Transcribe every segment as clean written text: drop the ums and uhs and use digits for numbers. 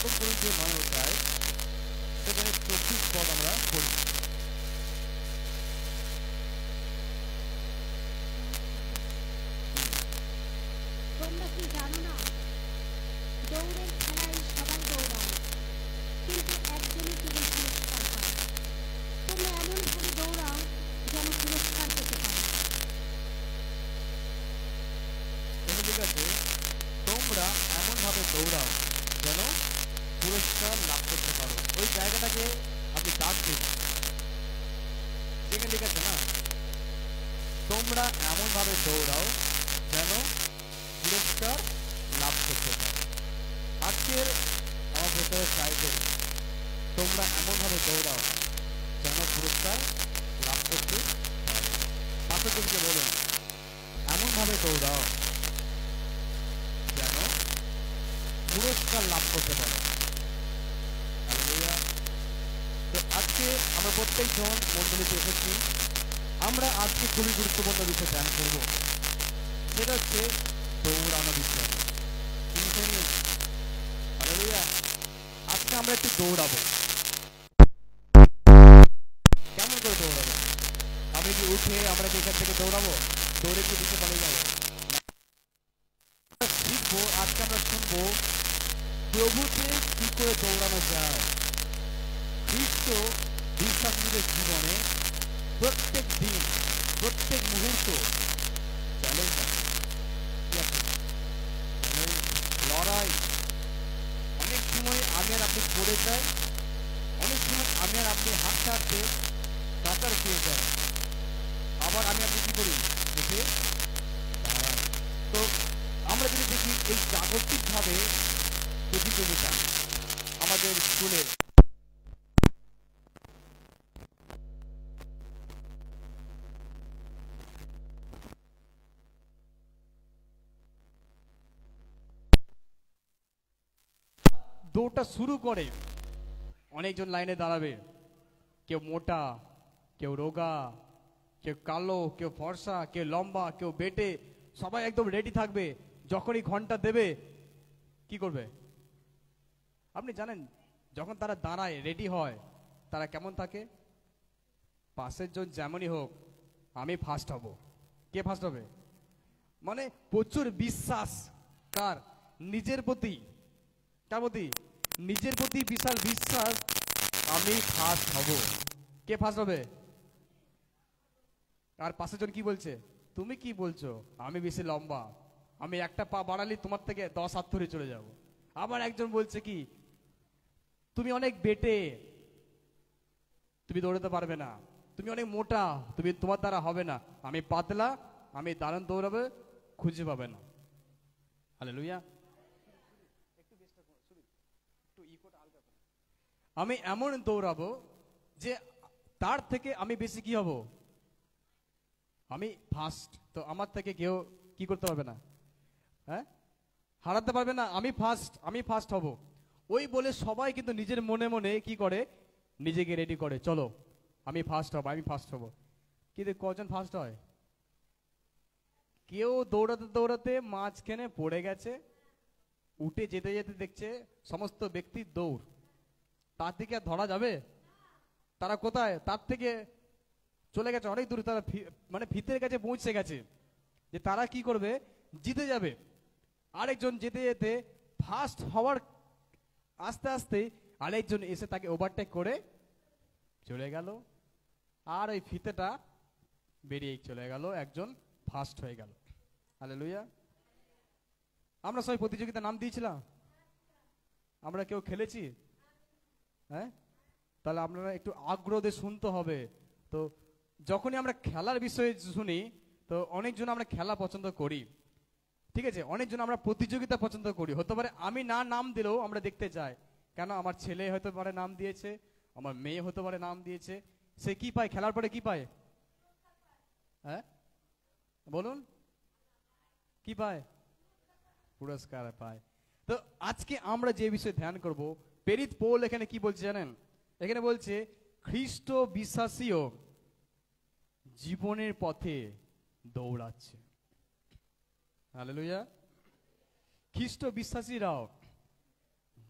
প্রথম করিন্থীয় 9 অধ্যায় সেখানে 24 পদ আমরা পড়ি। তোমরা কি জানো না, দৌড়ের খেলায় সবাই দৌড়ায়, কিন্তু একজনই কেবল পুরস্কার পায়। তোমরা এমনভাবে দৌড়াও যেন পুরস্কার পেতে পারো। ঠিক আছে, তোমরা এমনভাবে দৌড়াও যেন পুরস্কার লাভ করতে পারো। ওই জায়গাটাকে আপনি দাগ দিন, যেখানে ঠিক আছে না, তোমরা এমনভাবে দৌড়াও যেন পুরস্কার লাভ করতে পারো। আজকের আমার ভেতরে চাইবেন, তোমরা এমনভাবে দৌড়াও যেন পুরস্কার লাভ করতে পারো। পাশাপাশি বলুন, এমনভাবে দৌড়াও যেন পুরস্কার লাভ করতে পারো। তো আজকে আমরা প্রত্যেকজন মন্ডলীতে এসেছি, আমরা আজকে খুবই গুরুত্বপূর্ণ বিষয় ধ্যান করব, সেটা হচ্ছে দৌড়ানো বিষয়। আজকে আমরা একটু দৌড়াবো। কেমন করে দৌড়াবো? আমি কি উঠে আমরা কি এখান থেকে দৌড়াবো? দৌড়ে কি দিতে পারে যাবো? শিখবো, আজকে আমরা শুনবো প্রভুতে কি করে দৌড়ানো যায়। খ্রিস্ট বিশ্বাসীদের জীবনে প্রত্যেক দিন, প্রত্যেক মুহূর্ত চ্যালেঞ্জ আছে, লড়াই। অনেক সময় আমি আর আপনি পড়ে যাই, অনেক সময় আমি আর আপনি হাঁটতে হাঁটতে কাতার খেয়ে যায়, আবার আমি আপনি কি করি, উঠে দাঁড়াই। তো আমরা যদি দেখি এই জাগতিকভাবে প্রতিযোগিতা আমাদের স্কুলে, দৌড়টা শুরু করে, অনেকজন লাইনে দাঁড়াবে, কেউ মোটা, কেউ রোগা, কেউ কালো, কেউ ফর্সা, কেউ লম্বা, কেউ বেটে, সবাই একদম রেডি থাকবে। যখনই ঘন্টা দেবে কি করবে আপনি জানেন? যখন তারা দাঁড়ায়, রেডি হয়, তারা কেমন থাকে? পাশের জন যেমনই হোক, আমি ফার্স্ট হব। কে ফার্স্ট হবে? মানে প্রচুর বিশ্বাস, কার? নিজের প্রতি। কার প্রতি? নিজের প্রতি বিশাল বিশ্বাস, আমি ফার্স্ট হব। কে ফার্স্ট হবে? আর পাশের জন কি বলছে? তুমি কি বলছো, আমি বেশি লম্বা, আমি একটা পা বাড়ালি তোমার থেকে 10 হাত ধরে চলে যাব। আবার একজন বলছে কি, তুমি অনেক বেটে, তুমি দৌড়াতে পারবে না, তুমি অনেক মোটা, তুমি তোমার দ্বারা হবে না, আমি পাতলা, আমি দারুণ দৌড়াবে, খুঁজে পাবে না। হালেলুয়া। আমি এমন দৌড়াবো যে তার থেকে আমি বেশি কি হব, আমি ফার্স্ট। তো আমার থেকে কেউ কি করতে পারবে না, হ্যাঁ, হারাতে পারবে না। আমি ফার্স্ট, আমি ফার্স্ট হব। ওই বলে সবাই কিন্তু নিজের মনে মনে কি করে, নিজেকে রেডি করে, চলো আমি ফার্স্ট হব, আমি ফার্স্ট হব। কিন্তু কজন ফার্স্ট হয়? কেউ দৌড়াতে দৌড়াতে মাঝখানে পড়ে গেছে, উঠে যেতে যেতে দেখছে সমস্ত ব্যক্তি দৌড়, তার দিকে আর ধরা যাবে? তারা কোথায়, তার থেকে চলে গেছে অনেক দূরে, তারা মানে ভিতের কাছে পৌঁছে গেছে, যে তারা কি করবে, জিতে যাবে। আরেকজন যেতে যেতে ফার্স্ট হওয়ার আস্তে আস্তে আরেকজন এসে তাকে ওভারটেক করে চলে গেল, আর ওই ফিতেটা বেরিয়ে চলে গেল, একজন ফার্স্ট হয়ে গেল। হালেলুয়া। আমরা সবাই প্রতিযোগিতার নাম দিয়েছিলাম, আমরা কেউ খেলেছি? হ্যাঁ, তাহলে আপনারা একটু আগ্রহ দিয়ে শুনতে হবে। তো যখনই আমরা খেলার বিষয়ে শুনি, তো অনেকজন আমরা খেলা পছন্দ করি, ঠিক আছে, অনেকজন আমরা প্রতিযোগিতা পছন্দ করি। হতে পারে আমি না নাম দিলেও আমরা দেখতে যাই, কেন আমার ছেলে হতে পারে নাম দিয়েছে, আমার মেয়ে হতে পারে নাম দিয়েছে, সে কি পায় খেলার পরে? কি পায়? হ্যাঁ বলুন, কি পায়? পুরস্কার পায়। তো আজকে আমরা যে বিষয়ে ধ্যান করব, প্রেরিত পৌল এখানে কি বলছে জানেন? এখানে বলছে খ্রিস্ট বিশ্বাসীও জীবনের পথে দৌড়াচ্ছে। হালেলুয়া। খ্রিস্ট বিশ্বাসীরাও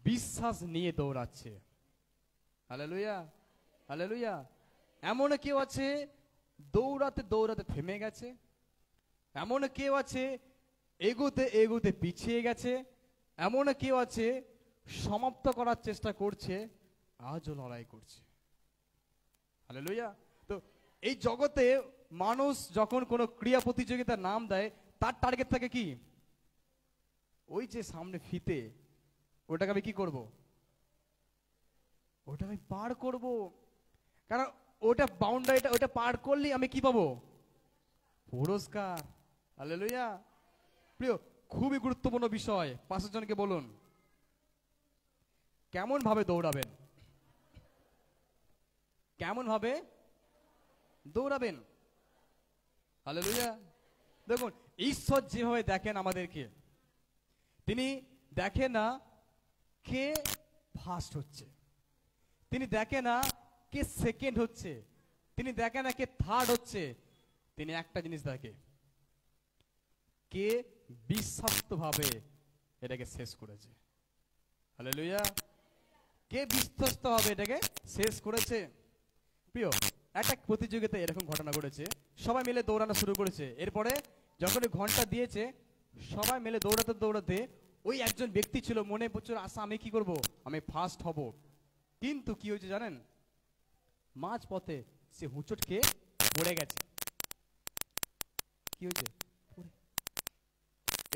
বিশ্বাস নিয়ে দৌড়াচ্ছে। Hallelujah, hallelujah. এমন কেউ আছে দৌড়াতে দৌড়াতে থেমে গেছে, এমন কেউ আছে এগোতে এগোতে পিছিয়ে গেছে, এমন কেউ আছে সমাপ্ত করার চেষ্টা করছে, আজও লড়াই করছে। হালেলুয়া। তো এই জগতে মানুষ যখন কোনো ক্রীড়া প্রতিযোগিতার নাম দেয়, তার টার্গেট থাকে কি? ওই যে সামনে ফিতে, ওটাকে আমি কি করব? ওটা আমি পার করব। কারণ ওটা বাউন্ডারিটা, ওটা পার করলেই আমি কি পাবো? পুরস্কার। হালেলুয়া। প্রিয়, খুবই গুরুত্বপূর্ণ বিষয়। পাঁচজন জনকে বলুন কেমন ভাবে দৌড়াবেন, কেমন ভাবে দৌড়াবেন। হালেলুয়া। দেখুন, ঈশ্বর যেভাবে দেখেন আমাদেরকে, তিনি দেখেন না কে ফার্স্ট হচ্ছে, তিনি দেখেন না কে সেকেন্ড হচ্ছে, তিনি দেখেন না কে থার্ড হচ্ছে, তিনি একটা জিনিস দেখে, কে বিশ্বস্ত ভাবে এটাকে শেষ করেছে। হালেলুয়া। কে বিশ্বস্ত ভাবে এটাকে শেষ করেছে। প্রিয়, একটা প্রতিযোগিতায় এরকম ঘটনা ঘটেছে, সবাই মিলে দৌড়ানো শুরু করেছে। এরপরে যখন ঘন্টা দিয়েছে, সবাই মিলে দৌড়াতে দৌড়াতে ওই একজন ব্যক্তি ছিল, মনে প্রচুর আশা, আমি কি করব, আমি ফার্স্ট হব। কিন্তু কি হয়েছে জানেন? মাঝ পথে সে হুঁচট খেয়ে পড়ে গেছে। কি হয়েছে?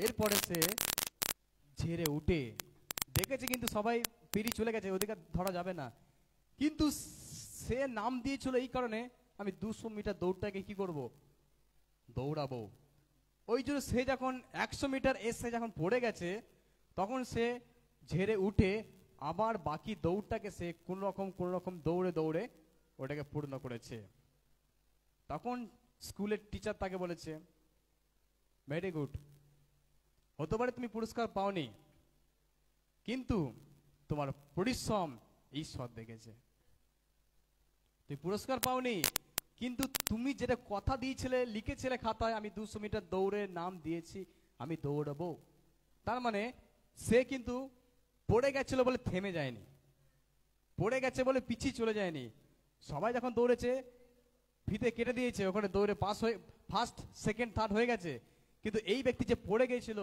এরপরে সে ঝেড়ে উঠে দেখেছে, কিন্তু সবাই পেরিয়ে চলে গেছে, ওদিকে ধরা যাবে না। কিন্তু সে নাম দিয়েছিল এই কারণে, আমি 200 মিটার দৌড়টাকে কি করব, দৌড়াবো। ওই জন্য সে যখন 100 মিটার এসে যখন পড়ে গেছে, তখন সে ঝেড়ে উঠে আবার বাকি দৌড়টাকে সে কোন রকম দৌড়ে দৌড়ে ওটাকে পূর্ণ করেছে। তখন স্কুলের টিচার তাকে বলেছে, ভেরি গুড, হতে পারে তুমি পুরস্কার পাওনি, কিন্তু তোমার পরিশ্রম ঈশ্বর দেখেছে। তুমি পুরস্কার পাওনি, কিন্তু তুমি যেটা কথা দিয়েছিলে, লিখেছিলে খাতায়, আমি 200 মিটার দৌড়ে নাম দিয়েছি, আমি দৌড়াবো। তার মানে সে কিন্তু পড়ে গেছিল বলে থেমে যায়নি, পড়ে গেছে বলে পিছিয়ে চলে যায়নি। সবাই যখন দৌড়েছে, ফিতে কেটে দিয়েছে, ওখানে দৌড়ে পাস হয়ে ফার্স্ট সেকেন্ড থার্ড হয়ে গেছে। কিন্তু এই ব্যক্তি যে পড়ে গেছিল,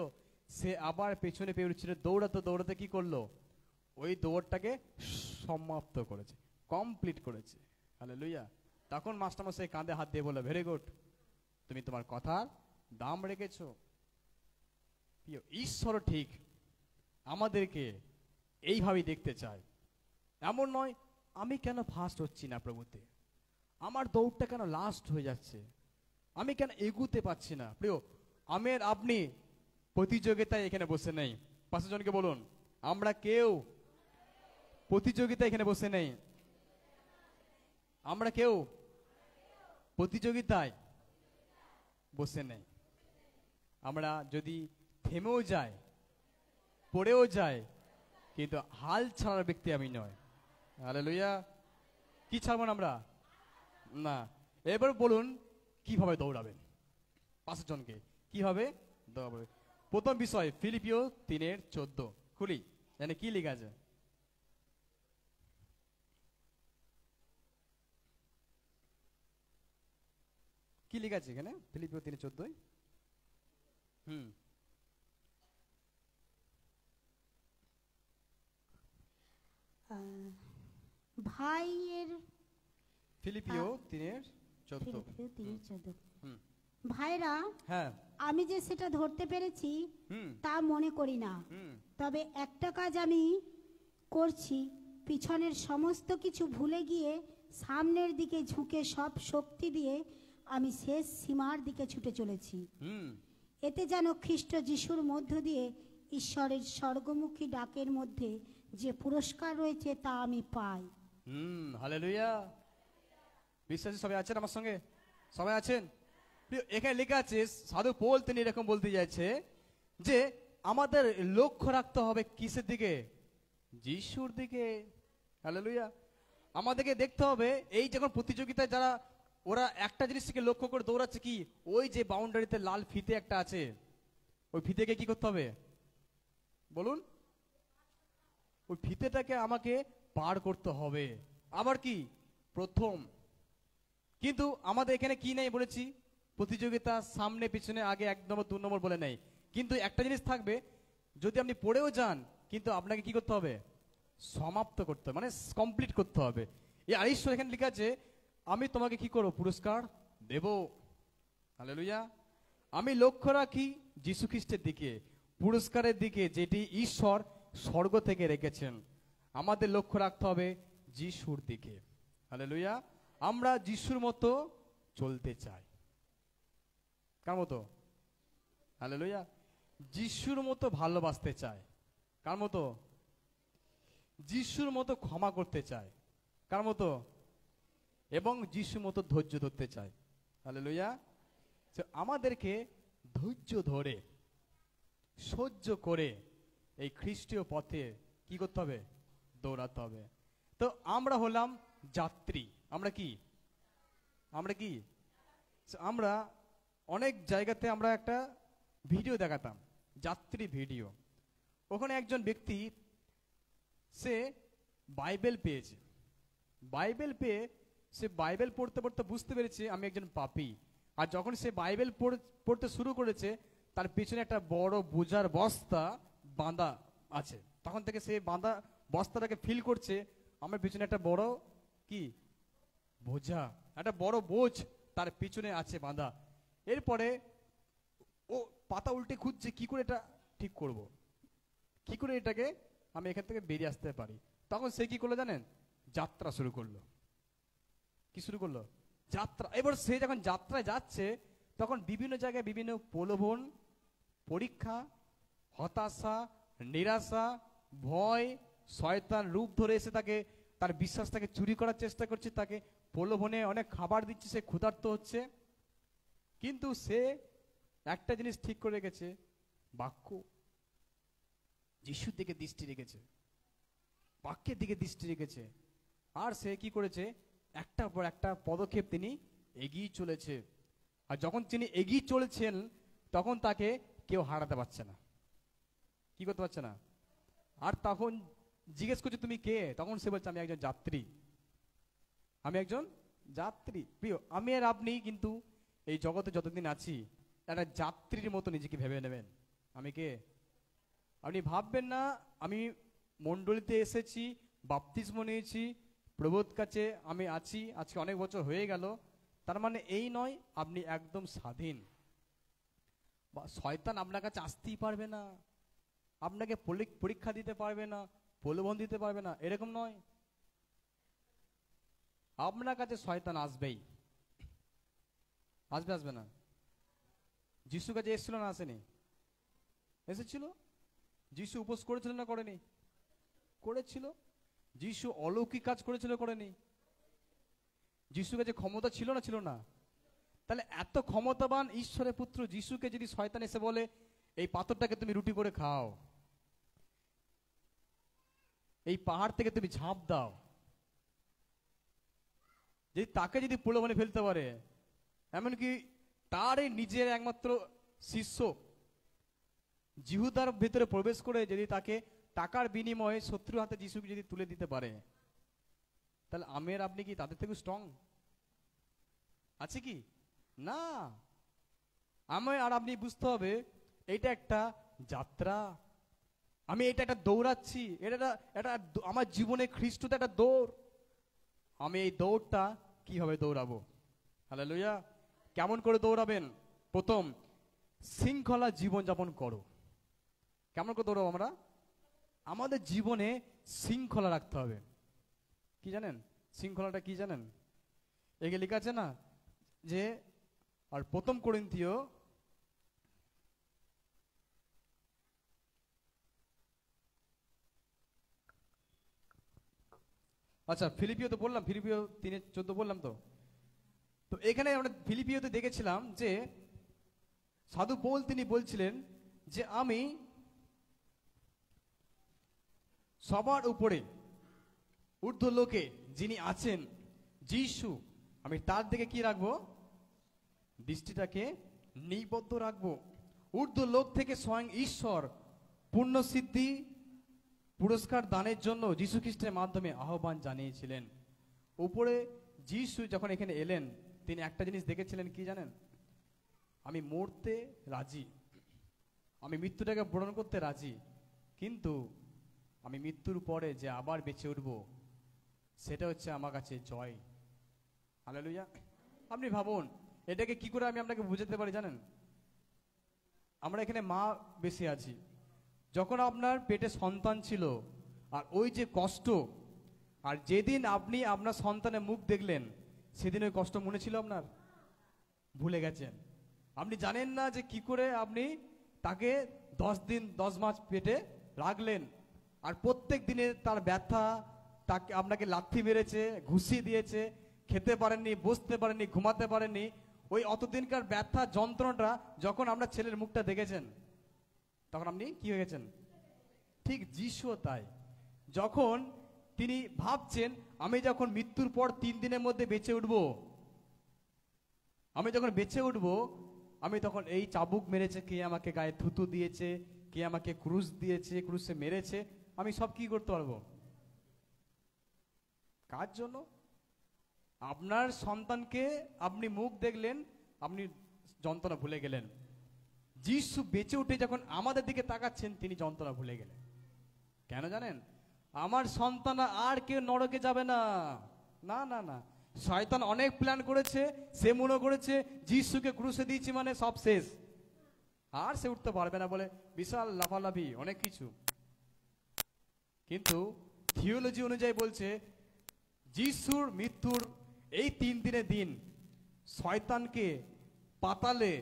সে আবার পেছনে পেরোচ্ছিল, দৌড়াতে দৌড়াতে কি করলো, ওই দৌড়টাকে সমাপ্ত করেছে, কমপ্লিট করেছে। হালেলুয়া। তখন মাস্টারমশাই কাঁধে হাত দিয়ে বলল, ভেরি গুড, তুমি তোমার কথার দাম রেখেছো। ঈশ্বর ঠিক আমাদেরকে এইভাবেই দেখতে চায়। এমন নয় আমি কেন ফার্স্ট হচ্ছি না প্রভুতে, আমার দৌড়টা কেন লাস্ট হয়ে যাচ্ছে, আমি কেন এগুতে পারছি না। প্রিয়, আমের আপনি প্রতিযোগিতায় এখানে বসে নেই। 5 জনকে বলুন, আমরা কেউ প্রতিযোগিতায় এখানে বসে নেই, আমরা কেউ প্রতিযোগিতায় বসে নেই। আমরা যদি থেমেও যাই, পড়েও যায়, কিন্তু হাল ছাড়ার ব্যক্তি আমি নয়। হালেলুয়া। কি ছাড়বো না আমরা? না। এবার বলুন কিভাবে দৌড়াবেন, 5 জনকে কিভাবে দৌড়াবেন। প্রথম বিষয় ফিলিপিও 3:14 খুলি, জানে কি লেখা আছে? কি লেখা আছে এখানে? ফিলিপিও 3:14। ভাইয়ের ফিলিপিও 3:14। ফিলিপিও 3:14। ভাইরা, হ্যাঁ, আমি যে সেটা ধরতে পেরেছি তা মনে করি না, তবে একটা কাজ আমি করছি, পিছনের সমস্ত কিছু ভুলে গিয়ে সামনের দিকে ঝুঁকে সব শক্তি দিয়ে আমি শেষ সীমার দিকে ছুটে চলেছি, এতে যেন খ্রিস্ট যিশুর মধ্য দিয়ে ঈশ্বরের স্বর্গমুখী ডাকের মধ্যে যে পুরস্কার রয়েছে তা আমি পাই। হালেলুয়া। বিশ্বাসী সবাই আছেন আমার সঙ্গে? সবাই আছেন? এখানে লেখা আছে, সাধু পৌল তিনি এরকম বলতে যাচ্ছে যে আমাদের লক্ষ্য রাখতে হবে কিসের দিকে? যিশুর দিকে। হালেলুয়া। আমাদেরকে দেখতে হবে, এই যখন প্রতিযোগিতায় যারা ওরা একটা জিনিসকে লক্ষ্য করে দৌড়াচ্ছে, কি ওই যে বাউন্ডারিতে লাল ফিতে একটা আছে, ওই ফিতেকে কি করতে হবে বলুন? ওই ফিতেটাকে আমাকে পার করতে হবে। আবার কি প্রথম, কিন্তু আমাদের এখানে কি নেই বলেছি, প্রতিযোগিতা সামনে পিছনে আগে 1 নম্বর 2 নম্বর বলে নেই, কিন্তু একটা জিনিস থাকবে, যদি আপনি পড়েও যান কিন্তু আপনাকে কি করতে হবে, সমাপ্ত করতে হবে, মানে কমপ্লিট করতে হবে। এই 250 এখানে লেখা আছে, আমি তোমাকে কি করব, পুরস্কার দেব। হালেলুয়া। আমি লক্ষ্য রাখি যীশু খ্রিস্টের দিকে, পুরস্কারের দিকে, যেটি ঈশ্বর স্বর্গ থেকে রেখেছেন। আমাদের লক্ষ্য রাখতে হবে যিশুর দিকে। হালেলুয়া। আমরা যিশুর মতো চলতে চাই। কার মতো? হালেলুয়া। যিশুর মতো ভালোবাসতে চাই। কার মতো? যিশুর মতো ক্ষমা করতে চাই। কার মতো? এবং যিশুর মতো ধৈর্য ধরতে চাই। হালেলুয়া। আমাদেরকে ধৈর্য ধরে সহ্য করে এই খ্রিস্টীয় পথে কি করতে হবে, দৌড়াতে হবে। তো আমরা হলাম যাত্রী। আমরা কি? আমরা কি? আমরা অনেক জায়গাতে আমরা একটা ভিডিও দেখাতাম, যাত্রী ভিডিও। ওখানে একজন ব্যক্তি সে বাইবেল পেয়েছে, বাইবেল পেয়ে সে বাইবেল পড়তে পড়তে বুঝতে পেরেছে আমি একজন পাপী। আর যখন সে বাইবেল পড়তে শুরু করেছে, তার পেছনে একটা বড় বোঝার বস্তা বাঁধা আছে। তখন থেকে সে বাঁধা বস্তাটাকে ফিল করছে, আমার পিছনে একটা বড় কি বোঝা, একটা বড় বোঝ তার পিছনে আছে বাঁধা। এরপরে ও পাতা উল্টে খুঁজছে কি করে এটা ঠিক করব, কি করে এটাকে আমি এখান থেকে বেরিয়ে আসতে পারি। তখন সে কি করলো জানেন? যাত্রা শুরু করলো। কি শুরু করলো? যাত্রা। এবার সে যখন যাত্রায় যাচ্ছে, তখন বিভিন্ন জায়গায় বিভিন্ন প্রলোভন, পরীক্ষা, হতাশা, নিরাশা, ভয়, শয়তান রূপ ধরে এসে তাকে তার বিশ্বাসটাকে চুরি করার চেষ্টা করছে, তাকে প্রলোভনে অনেক খাবার দিচ্ছে, সে ক্ষুধার্ত হচ্ছে। কিন্তু সে একটা জিনিস ঠিক করে রেখেছে, বাক্য, যিশুর দিকে দৃষ্টি রেখেছে, বাক্যের দিকে দৃষ্টি রেখেছে। আর সে কি করেছে, একটার পর একটা পদক্ষেপ তিনি এগিয়ে চলেছে। আর যখন তিনি এগিয়ে চলেছেন, তখন তাকে কেউ হারাতে পারছে না। কি করতে পারছে না। আর তখন জিজ্ঞেস করছে তুমি কে, তখন সে বলছে আমি একজন যাত্রী, আমি একজন যাত্রী। প্রিয়, আমি আর আপনি কিন্তু এই জগতে যতদিন আছি, একটা যাত্রীর মতো নিজেকে ভেবে নেবেন। আমি কে? আপনি ভাববেন না আমি মণ্ডলীতে এসেছি, বাপ্তিস্ম নিয়েছি, প্রভুর কাছে আমি আছি, আজকে অনেক বছর হয়ে গেল, তার মানে এই নয় আপনি একদম স্বাধীন। বা শয়তান আপনার কাছে আসতেই পারবে না, আপনাকে পরীক্ষা দিতে পারবে না, প্রলোভন দিতে পারবে না, এরকম নয়। আপনার কাছে শয়তান আসবেই। আসবে? আসবে না? যিশু কাছে এসেছিল না আসেনি? এসেছিল। যিশু উপোস করেছিল না করেনি? করেছিল। যিশু অলৌকিক কাজ করেছিল, করেনি? যিশুর কাছে ক্ষমতা ছিল না, ছিল না? তাহলে এত ক্ষমতাবান ঈশ্বরের পুত্র যিশুকে যদি শয়তান এসে বলে এই পাথরটাকে তুমি রুটি করে খাও, এই পাহাড় থেকে তুমি ঝাঁপ দাও, যদি তাকে যদি প্রলোভনে ফেলতে পারে, এমনকি তার এই নিজের একমাত্র শিষ্য জিহুদার ভেতরে প্রবেশ করে যদি তাকে টাকার বিনিময়ে শত্রু হাতে যিশুকে যদি তুলে দিতে পারে, তাহলে আমি আর আপনি কি তাদের থেকে স্ট্রং আছে কি? না। আমি আর আপনি বুঝতে হবে এটা একটা যাত্রা, আমি এটা একটা দৌড়াচ্ছি, এটা আমার জীবনে খ্রিস্ট তো একটা দৌড়। আমি এই দৌড়টা কিভাবে দৌড়াবো? হালেলুয়া। কেমন করে দৌড়াবেন? প্রথম, শৃঙ্খলা জীবন যাপন করো। কেমন করে দৌড়াবো আমরা? আমাদের জীবনে শৃঙ্খলা রাখতে হবে। কি জানেন শৃঙ্খলাটা কি জানেন? একে লেখা আছে না যে, আর প্রথম করিন্থীয় আচ্ছা ফিলিপিওতে বললাম, ফিলিপিও 3:14 বললাম তো। তো এখানে আমরা ফিলিপিওতে দেখেছিলাম যে সাধু পৌল তিনি বলছিলেন যে আমি সবার উপরে ঊর্ধ্ব লোকে যিনি আছেন যিশু, আমি তার দিকে কি রাখবো? দৃষ্টিটাকে নিবদ্ধ রাখবো। ঊর্ধ্ব লোক থেকে স্বয়ং ঈশ্বর পূর্ণ সিদ্ধি পুরস্কার দানের জন্য যীশু খ্রিস্টের মাধ্যমে আহ্বান জানিয়েছিলেন। উপরে যীশু যখন এখানে এলেন, তিনি একটা জিনিস দেখেছিলেন, কি জানেন? আমি মরতে রাজি, আমি মৃত্যুটাকে বরণ করতে রাজি, কিন্তু আমি মৃত্যুর পরে যে আবার বেঁচে উঠব, সেটা হচ্ছে আমার কাছে জয়। হালেলুয়া। আপনি ভাবুন, এটাকে কি করে আমি আপনাকে বুঝাতে পারি জানেন? আমরা এখানে মা বেশি আছি, যখন আপনার পেটে সন্তান ছিল, আর ওই যে কষ্ট, আর যেদিন আপনি আপনার সন্তানের মুখ দেখলেন, সেদিন ওই কষ্ট মনে ছিল আপনার? ভুলে গেছেন। আপনি জানেন না যে কি করে আপনি তাকে 10 দিন 10 মাস পেটে রাখলেন, আর প্রত্যেক দিনে তার ব্যথা, তাকে আপনাকে লাথি মেরেছে, ঘুষি দিয়েছে, খেতে পারেননি, বসতে পারেননি, ঘুমাতে পারেননি। ওই অতদিনকার ব্যথা যন্ত্রণাটা যখন আমরা ছেলের মুখটা দেখেছেন, তখন আপনি কি হয়ে গেছেন? ঠিক যিশুও তাই। যখন তিনি ভাবছেন আমি যখন মৃত্যুর পর 3 দিনের মধ্যে বেঁচে উঠব, আমি যখন বেঁচে উঠব, আমি তখন এই চাবুক মেরেছে কে, আমাকে গায়ে থুতু দিয়েছে কে, আমাকে ক্রুশ দিয়েছে, ক্রুশে মেরেছে, আমি সব কি করতে পারবো? কার জন্য? আপনার সন্তানকে আপনি মুখ দেখলেন, আপনি যন্ত্রণা ভুলে গেলেন। যিশু বেঁচে উঠে যখন আমাদের দিকে তাকাচ্ছেন, তিনি যন্ত্রণা ভুলে গেলেন। কেন জানেন? আমার সন্তান আর কেউ নরকে যাবে না, না না না। শয়তান অনেক প্ল্যান করেছে, সে মনে করেছে যিশুকে ক্রুশে দিয়েছি মানে সব শেষ, আর সে উঠতে পারবে না বলে বিশাল লাফালাফি অনেক কিছু। কিন্তু থিওলজি অনুযায়ী বলছে যিশুর মৃত্যুর এই 3 দিনের দিন শয়তানকে পাতালে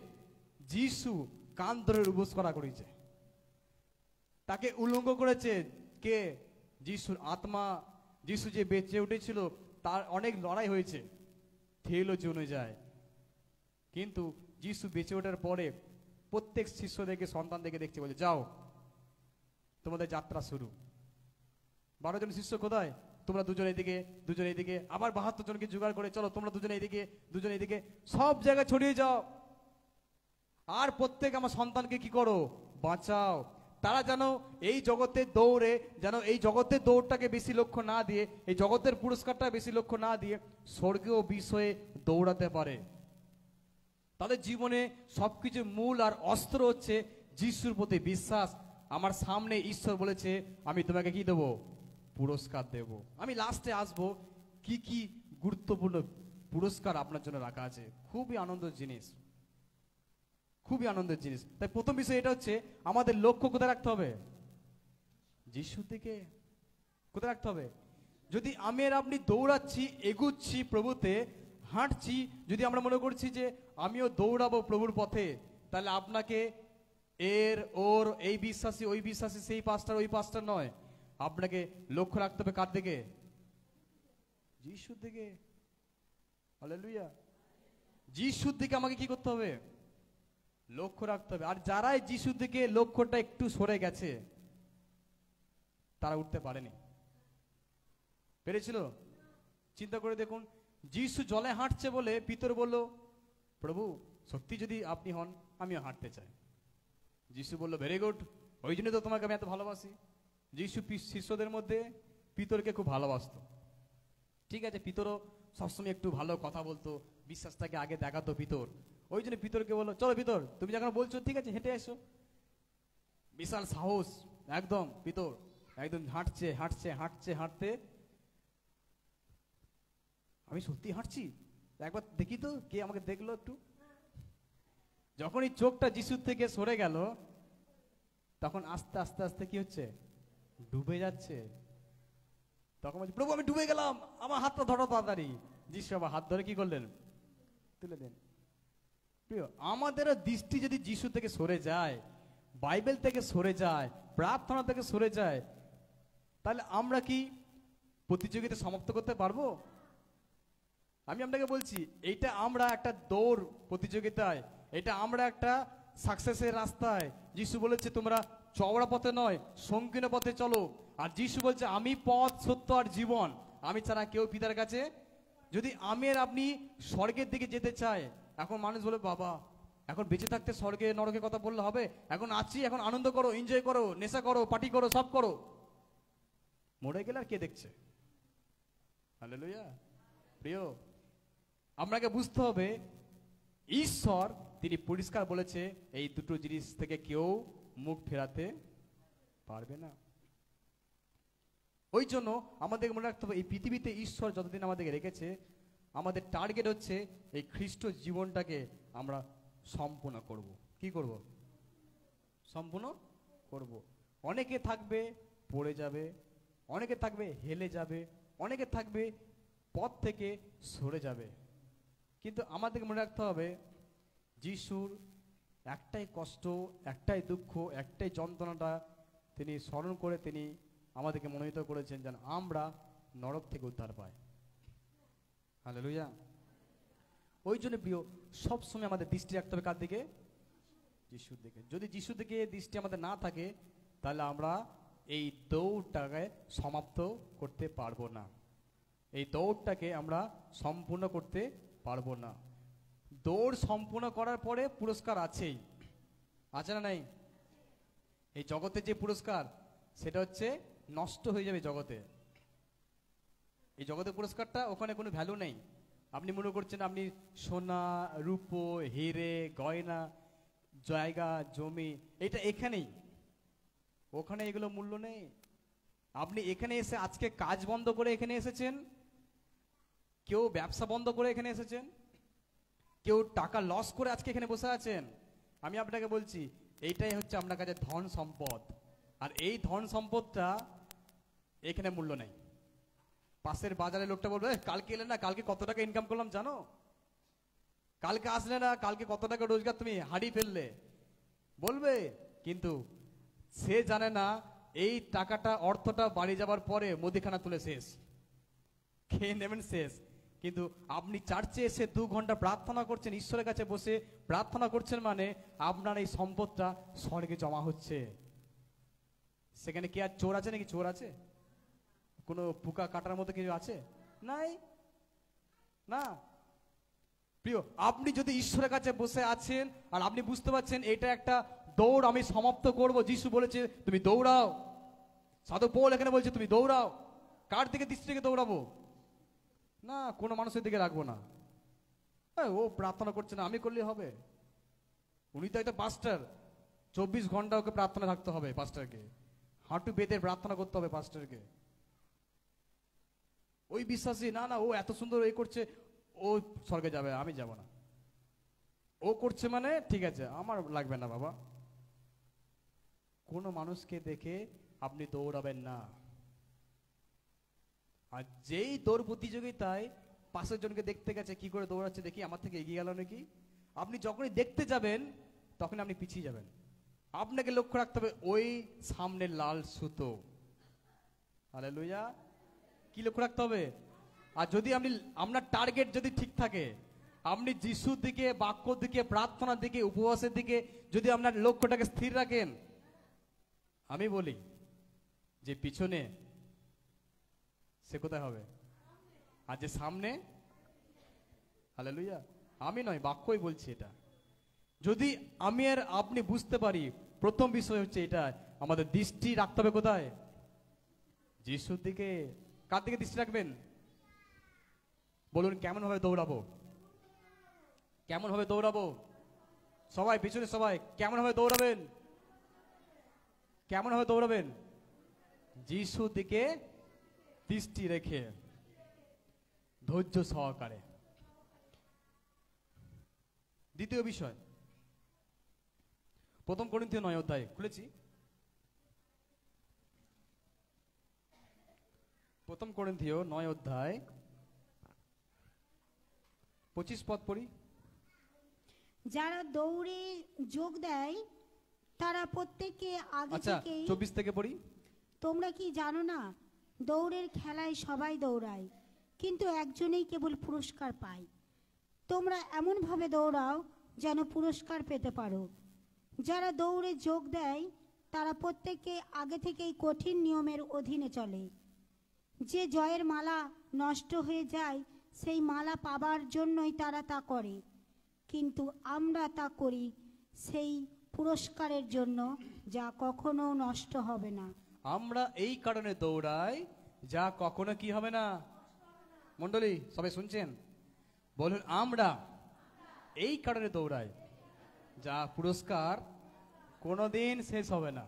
যিশু কান ধরে উপোস করা করেছে, তাকে উলঙ্গ করেছে কে? যিশুর আত্মা। যিশু যে বেঁচে উঠেছিল তার অনেক লড়াই হয়েছে থিওলজি অনুযায়ী। কিন্তু যিশু বেঁচে ওঠার পরে প্রত্যেক শিষ্যদেরকে, সন্তানদেরকে দেখছে, বলে যাও তোমাদের যাত্রা শুরু। 12 জন শিষ্য কোথায়? তোমরা দুজন এদিকে, দুজন এদিকে, আবার 72 জনকে জোগাড় করে চলো তোমরা দুজনে এদিকে, দুজনে এদিকে, সব জায়গায় ছড়িয়ে যাও, আর প্রত্যেক আমার সন্তানকে কি করো? বাঁচাও। তারা যেন এই জগতের দৌড়ে, যেন এই জগতের দৌড়টাকে বেশি লক্ষ্য না দিয়ে, এই জগতের পুরস্কারটা বেশি লক্ষ্য না দিয়ে স্বর্গীয় বিষয়ে দৌড়াতে পারে। তাদের জীবনে সবকিছু মূল আর অস্ত্র হচ্ছে যিশুর প্রতি বিশ্বাস। আমার সামনে ঈশ্বর বলেছে আমি তোমাকে কি দেবো? পুরস্কার দেব। আমি লাস্টে আসবো কি কি গুরুত্বপূর্ণ পুরস্কার আপনার জন্য রাখা আছে। খুবই আনন্দের জিনিস, খুবই আনন্দের জিনিস। তাই প্রথম বিষয় এটা হচ্ছে আমাদের লক্ষ্য কোথায় রাখতে হবে? যিশুর দিকে। কোথায় রাখতে হবে? যদি আমি আর আপনি দৌড়াচ্ছি, এগুচ্ছি প্রভুতে, হাঁটছি, যদি আমরা মনে করছি যে আমিও দৌড়াবো প্রভুর পথে, তাহলে আপনাকে এর ওর, এই বিশ্বাসী ওই বিশ্বাসী, সেই পাস্টার ওই পাস্টার নয়, আপনাকে লক্ষ্য রাখতে হবে কার দিকে? যিশুর দিকে। হালেলুয়া। যিশুর দিকে আমাকে কি করতে হবে? লক্ষ্য রাখতে হবে। আর যারাই যিশুর দিকে লক্ষ্যটা একটু সরে গেছে, তারা উঠতে পারেনি। পেরেছিল? চিন্তা করে দেখুন, যিশু জলে হাঁটছে বলে পিতর বলল, প্রভু সত্যি যদি আপনি হন আমিও হাঁটতে চাই। যিশু বলল, ভেরি গুড, ওই জন্য তো তোমাকে আমি এত ভালোবাসি। যিশু শিষ্যদের মধ্যে পিতরকে খুব ভালোবাসতো। ঠিক আছে, পিতরও সবসময় একটু ভালো কথা বলতো, বিশ্বাসটাকে আগে দেখাতো পিতর। ওই জন্য পিতরকে বললো, চলো পিতর তুমি যখন বলছো ঠিক আছে হেঁটে এসো। বিশাল সাহস একদম। পিতর একদম হাঁটছে হাঁটছে হাঁটছে হাঁটতে, আমি সত্যি হাঁটছি, একবার দেখি তো কে আমাকে দেখলো একটু। যখন এই চোখটা যিশুর থেকে সরে গেল, তখন আস্তে আস্তে আস্তে কি হচ্ছে? ডুবে যাচ্ছে। তখন বলছে, প্রভু আমি ডুবে গেলাম, আমার হাতটা ধরো তাড়াতাড়ি। যিশু আবার হাত ধরে কি করলেন? তুলে দেন। প্রিয়, আমাদেরও দৃষ্টি যদি যিশু থেকে সরে যায়, বাইবেল থেকে সরে যায়, প্রার্থনা থেকে সরে যায়, তাহলে আমরা কি প্রতিযোগিতা সমাপ্ত করতে পারবো? আমি আপনাকে বলছি, এইটা আমরা একটা দৌড় প্রতিযোগিতায়, এটা আমরা একটা সাকসেসের রাস্তায়। যিশু বলেছে তোমরা চওড়া পথে নয় সংকীর্ণ পথে চলো। আর যিশু বলছে আমি পথ সত্য আর জীবন, আমি ছাড়া কেউ পিতার কাছে। যদি আমি আর আপনি স্বর্গের দিকে যেতে চাই, এখন মানুষ বলে বাবা এখন বেঁচে থাকতে স্বর্গে নরকের কথা বললে হবে? এখন আছি, এখন আনন্দ করো, এনজয় করো, নেশা করো, পার্টি করো, সব করো। মরে গেলে আর কে দেখছে? হালেলুয়া। প্রিয়, আপনাকে বুঝতে হবে ঈশ্বর তিনি পরিষ্কার বলেছে এই দুটো জিনিস থেকে কেউ মুখ ফেরাতে পারবে না। ওই জন্য আমাদের মনে রাখতে হবে এই পৃথিবীতে ঈশ্বর যতদিন আমাদেরকে রেখেছে, আমাদের টার্গেট হচ্ছে এই খ্রিস্ট জীবনটাকে আমরা সম্পূর্ণ করব। কি করব? সম্পূর্ণ করব। অনেকে থাকবে পড়ে যাবে, অনেকে থাকবে হেলে যাবে, অনেকে থাকবে পথ থেকে সরে যাবে, কিন্তু আমাদেরকে মনে রাখতে হবে যিশুর একটাই কষ্ট, একটাই দুঃখ, একটাই যন্ত্রণাটা তিনি স্মরণ করে তিনি আমাদেরকে মনোনীত করেছেন যেন আমরা নরক থেকে উদ্ধার পাই। হালেলুয়া। ওই জন্য প্রিয়, সবসময় আমাদের দৃষ্টি রাখতে হবে কার দিকে? যিশুর দিকে। যদি যিশুর দিকে দৃষ্টি আমাদের না থাকে তাহলে আমরা এই দৌড়টাকে সমাপ্ত করতে পারবো না, এই দৌড়টাকে আমরা সম্পূর্ণ করতে পারবো না। দৌড় সম্পূর্ণ করার পরে পুরস্কার আছেই, আছে না নাই? এই জগতে যে পুরস্কার সেটা হচ্ছে নষ্ট হয়ে যাবে জগতে। এই জগতের পুরস্কারটা ওখানে কোনো ভ্যালু নেই। আপনি মনে করছেন আপনি সোনা রূপো হিরে গয়না জায়গা জমি এটা এখানেই, ওখানে এগুলো মূল্য নেই। আপনি এখানে এসে আজকে কাজ বন্ধ করে এখানে এসেছেন, কেউ ব্যবসা বন্ধ করে এখানে এসেছেন, কেউ টাকা লস করে আজকে এখানে বসে আছেন। আমি আপনাকে বলছি এইটাই হচ্ছে আপনার কাছে ধন সম্পদ, আর এই ধন সম্পদটা এখানে মূল্য নেই। পাশের বাজারে লোকটা বলবে কালকে এলে না, কালকে কত টাকা ইনকাম করলাম জানো, কালকে আসলে না, কালকে কত টাকা রোজগার তুমি হারিয়ে ফেললে বলবে, কিন্তু সে জানে না এই টাকাটা অর্থটা বাড়ি যাবার পরে মুদিখানা তুলে শেষ, খেয়ে নেবেন শেষ। কিন্তু আপনি চার্চে এসে 2 ঘন্টা প্রার্থনা করছেন, ঈশ্বরের কাছে বসে প্রার্থনা করছেন, মানে আপনার এই সম্পদটা স্বর্গে জমা হচ্ছে। সেখানে কি আর চোর আছে নাকি? চোর আছে? কোনো পোকা কাটার মতো কিছু আছে? নাই না। প্রিয়, আপনি যদি ঈশ্বরের কাছে বসে আছেন আর আপনি বুঝতে পারছেন এটা একটা দৌড় আমি সমাপ্ত করব, যিশু বলেছে তুমি দৌড়াও, সাধু পৌল এখানে বলছে তুমি দৌড়াও, কার দিকে দৃষ্টি থেকে দৌড়াবো? না, কোনো মানুষের দিকে রাখবো না। ও প্রার্থনা করছে না, আমি করলে হবে? উনি তো একটা পাস্টার, 24 ঘন্টা ওকে প্রার্থনা থাকতে হবে পাস্টারকে, হাঁটু বেঁধে প্রার্থনা করতে হবে পাস্টারকে। ওই বিশ্বাসী না না ও এত সুন্দর এই করছে, ও স্বর্গে যাবে, আমি যাব না। ও করছে মানে ঠিক আছে, আমার লাগবে না বাবা। কোনো মানুষকে দেখে আপনি দৌড়াবেন না। আর যেই দৌড় প্রতিযোগিতায় পাশের জনকে দেখতে গেছে কি করে দৌড়াচ্ছে, দেখি আমার থেকে এগিয়ে গেল নাকি, আপনি যখনই দেখতে যাবেন তখন আপনি পিছিয়ে যাবেন। আপনাকে লক্ষ্য রাখতে হবে ওই সামনে লাল সুতো। হালেলুয়া। কি লক্ষ্য রাখতে হবে? আর যদি আপনি আপনার টার্গেট যদি ঠিক থাকে, আপনি যিশুর দিকে, বাক্যর দিকে, প্রার্থনার দিকে, উপবাসের দিকে যদি আপনার লক্ষ্যটাকে স্থির রাখেন, আমি বলি যে পিছনে সে কোথায় হবে, আর যে সামনে, হালেলুয়া, আমি নয় বাক্যই বলছি এটা। যদি আমি আর আপনি বুঝতে পারি, প্রথম বিষয় হচ্ছে এটা, আমাদের দৃষ্টি রাখতে হবে কোথায়? যিশুর দিকে। কার দিকে দৃষ্টি রাখবেন? বলুন কেমন ভাবে দৌড়াবো? কেমন ভাবে দৌড়াবো? সবাই পিছনে, সবাই কেমন ভাবে দৌড়াবেন? কেমন ভাবে দৌড়াবেন? যিশুর দিকে দৃষ্টি রেখে ধৈর্য সহকারে। দ্বিতীয় বিষয়, 1 করিন্থীয় 9 অধ্যায় খুলেছি, 1 করিন্থীয় 9 অধ্যায় 25 পদ পড়ি। যারা দৌড়ে যোগ দেয় তারা প্রত্যেকে আগে আচ্ছা, থেকে। 24 থেকে পড়ি। তোমরা কি জানো না, দৌড়ের খেলায় সবাই দৌড়ায়, কিন্তু একজনেই কেবল পুরস্কার পায়। তোমরা এমনভাবে দৌড়াও যেন পুরস্কার পেতে পারো। যারা দৌড়ে যোগ দেয় তারা প্রত্যেকে আগে থেকেই কঠিন নিয়মের অধীনে চলে। যে জয়ের মালা নষ্ট হয়ে যায় সেই মালা পাবার জন্যই তারা তা করে, কিন্তু আমরা তা করি সেই পুরস্কারের জন্য যা কখনো নষ্ট হবে না। আমরা এই কারণে দৌড়াই যা কখনো কি হবে না। মণ্ডলী সবাই শুনছেন? বলুন, আমরা এই কারণে দৌড়াই যা পুরস্কার কোনোদিন শেষ হবে না।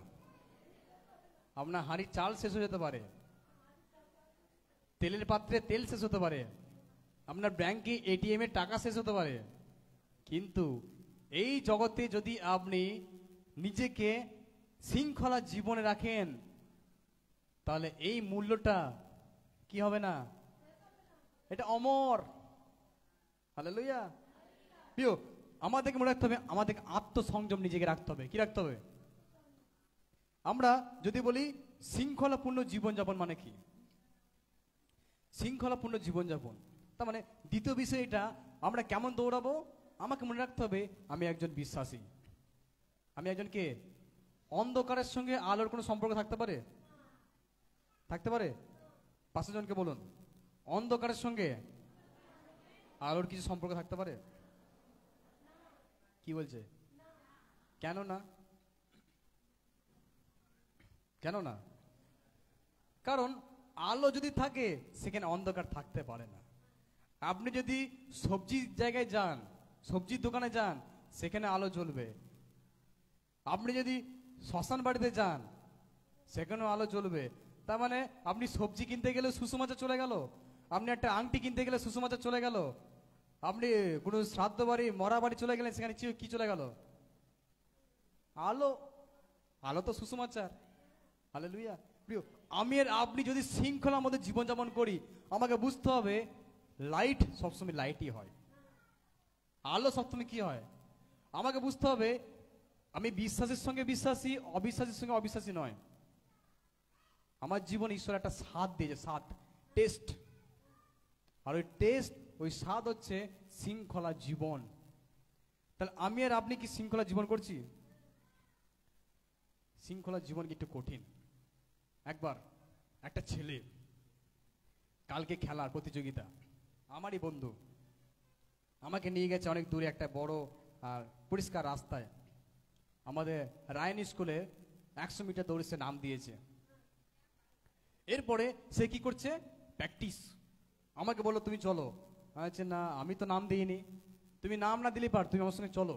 আপনার হাঁড়ির চাল শেষ হয়ে যেতে পারে, তেলের পাত্রে তেল শেষ হতে পারে, আপনার ব্যাংকে এটিএম এর টাকা শেষ হতে পারে, কিন্তু এই জগতে যদি আপনি নিজেকে শৃঙ্খলা জীবনে রাখেন তাহলে এই মূল্যটা কি হবে না, এটা অমর। হালেলুয়া। প্রিয়, আমাদেরকে মনে রাখতে হবে, আমাদেরকে আত্মসংযম নিজেকে রাখতে হবে। কি রাখতে হবে? আমরা যদি বলি শৃঙ্খলাপূর্ণ জীবনযাপন মানে কি, শৃঙ্খলাপূর্ণ জীবনযাপন তার মানে দ্বিতীয় বিষয় এটা, আমরা কেমন দৌড়াবো। আমাকে মনে রাখতে হবে আমি একজন বিশ্বাসী। আমি একজন কে? অন্ধকারের সঙ্গে আলোর কোনো সম্পর্ক থাকতে পারে? থাকতে পারে? পাঁচশো জনকে বলুন, অন্ধকারের সঙ্গে আলোর কিছু সম্পর্ক থাকতে পারে? কি বলছে? কেন না? কেন না? কারণ আলো যদি থাকে সেখানে অন্ধকার থাকতে পারে না। আপনি যদি সবজির জায়গায় যান, সবজির দোকানে যান, সেখানে আলো জ্বলবে। আপনি যদি শ্মশান বাড়িতে যান, সেখানেও আলো জ্বলবে। তার মানে আপনি সবজি কিনতে গেলে সুষমাচার চলে গেল, আপনি একটা আংটি কিনতে গেলে সুষমাচার চলে গেল, আপনি কোনো শ্রাদ্ধ বাড়ি মরা বাড়ি চলে গেলেন, সেখানে কি চলে গেল? আলো। আলো তো সুষমাচার। হালেলুয়া। প্রিয়, আমি আর আপনি যদি শৃঙ্খলার মধ্যে জীবনযাপন করি, আমাকে বুঝতে হবে লাইট সবসময় লাইটই হয়, আলো সবসময় কি হয়। আমাকে বুঝতে হবে আমি বিশ্বাসের সঙ্গে বিশ্বাসী, অবিশ্বাসের সঙ্গে অবিশ্বাসী নয়। আমার জীবন ঈশ্বর একটা স্বাদ দিয়েছে, স্বাদ, টেস্ট। আর ওই টেস্ট, ওই স্বাদ হচ্ছে শৃঙ্খলা জীবন। তাহলে আমি আর আপনি কি শৃঙ্খলা জীবন করছি? শৃঙ্খলা জীবন কি একটু কঠিন। একবার একটা ছেলে, কালকে খেলার প্রতিযোগিতা, আমারই বন্ধু, আমাকে নিয়ে গেছে অনেক দূরে একটা বড় আর পরিষ্কার রাস্তায়। আমাদের রায়ন স্কুলে 100 মিটার দৌড়ে সে নাম দিয়েছে। এরপরে সে কি করছে? প্র্যাকটিস। আমাকে বললো তুমি চলো। আচ্ছা, না আমি তো নাম দিইনি, তুমি নাম না দিলে পার, তুমি আমার সঙ্গে চলো।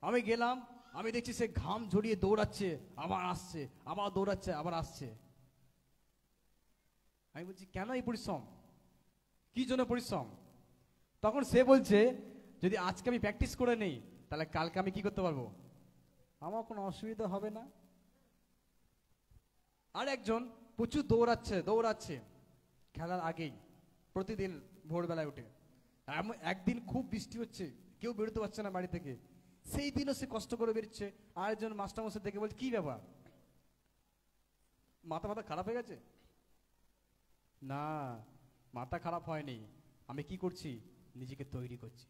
আমি গেলাম, আমি দেখছি সে ঘাম ঝরিয়ে দৌড়াচ্ছে, আবার আসছে, আবার দৌড়াচ্ছে, আবার আসছে। আমি বলছি কেন এই পরিশ্রম, কি জন্য পরিশ্রম? তখন সে বলছে যদি আজকে আমি প্র্যাকটিস করে নেই তাহলে কালকে আমি কি করতে পারবো, আমার কোনো অসুবিধা হবে না। আর একজন প্রচুর দৌড়াচ্ছে খেলার আগেই, প্রতিদিন ভোরবেলায় উঠে। একদিন খুব বৃষ্টি হচ্ছে, কেউ বেরোতে পারছে না বাড়ি থেকে, সেই দিনও সে কষ্ট করে বেরোচ্ছে। আর একজন মাস্টারমশাই দেখে বলছে কি ব্যাপার, মাথা খারাপ হয়ে গেছে? না, মাথা খারাপ হয়নি, আমি কি করছি, নিজেকে তৈরি করছি।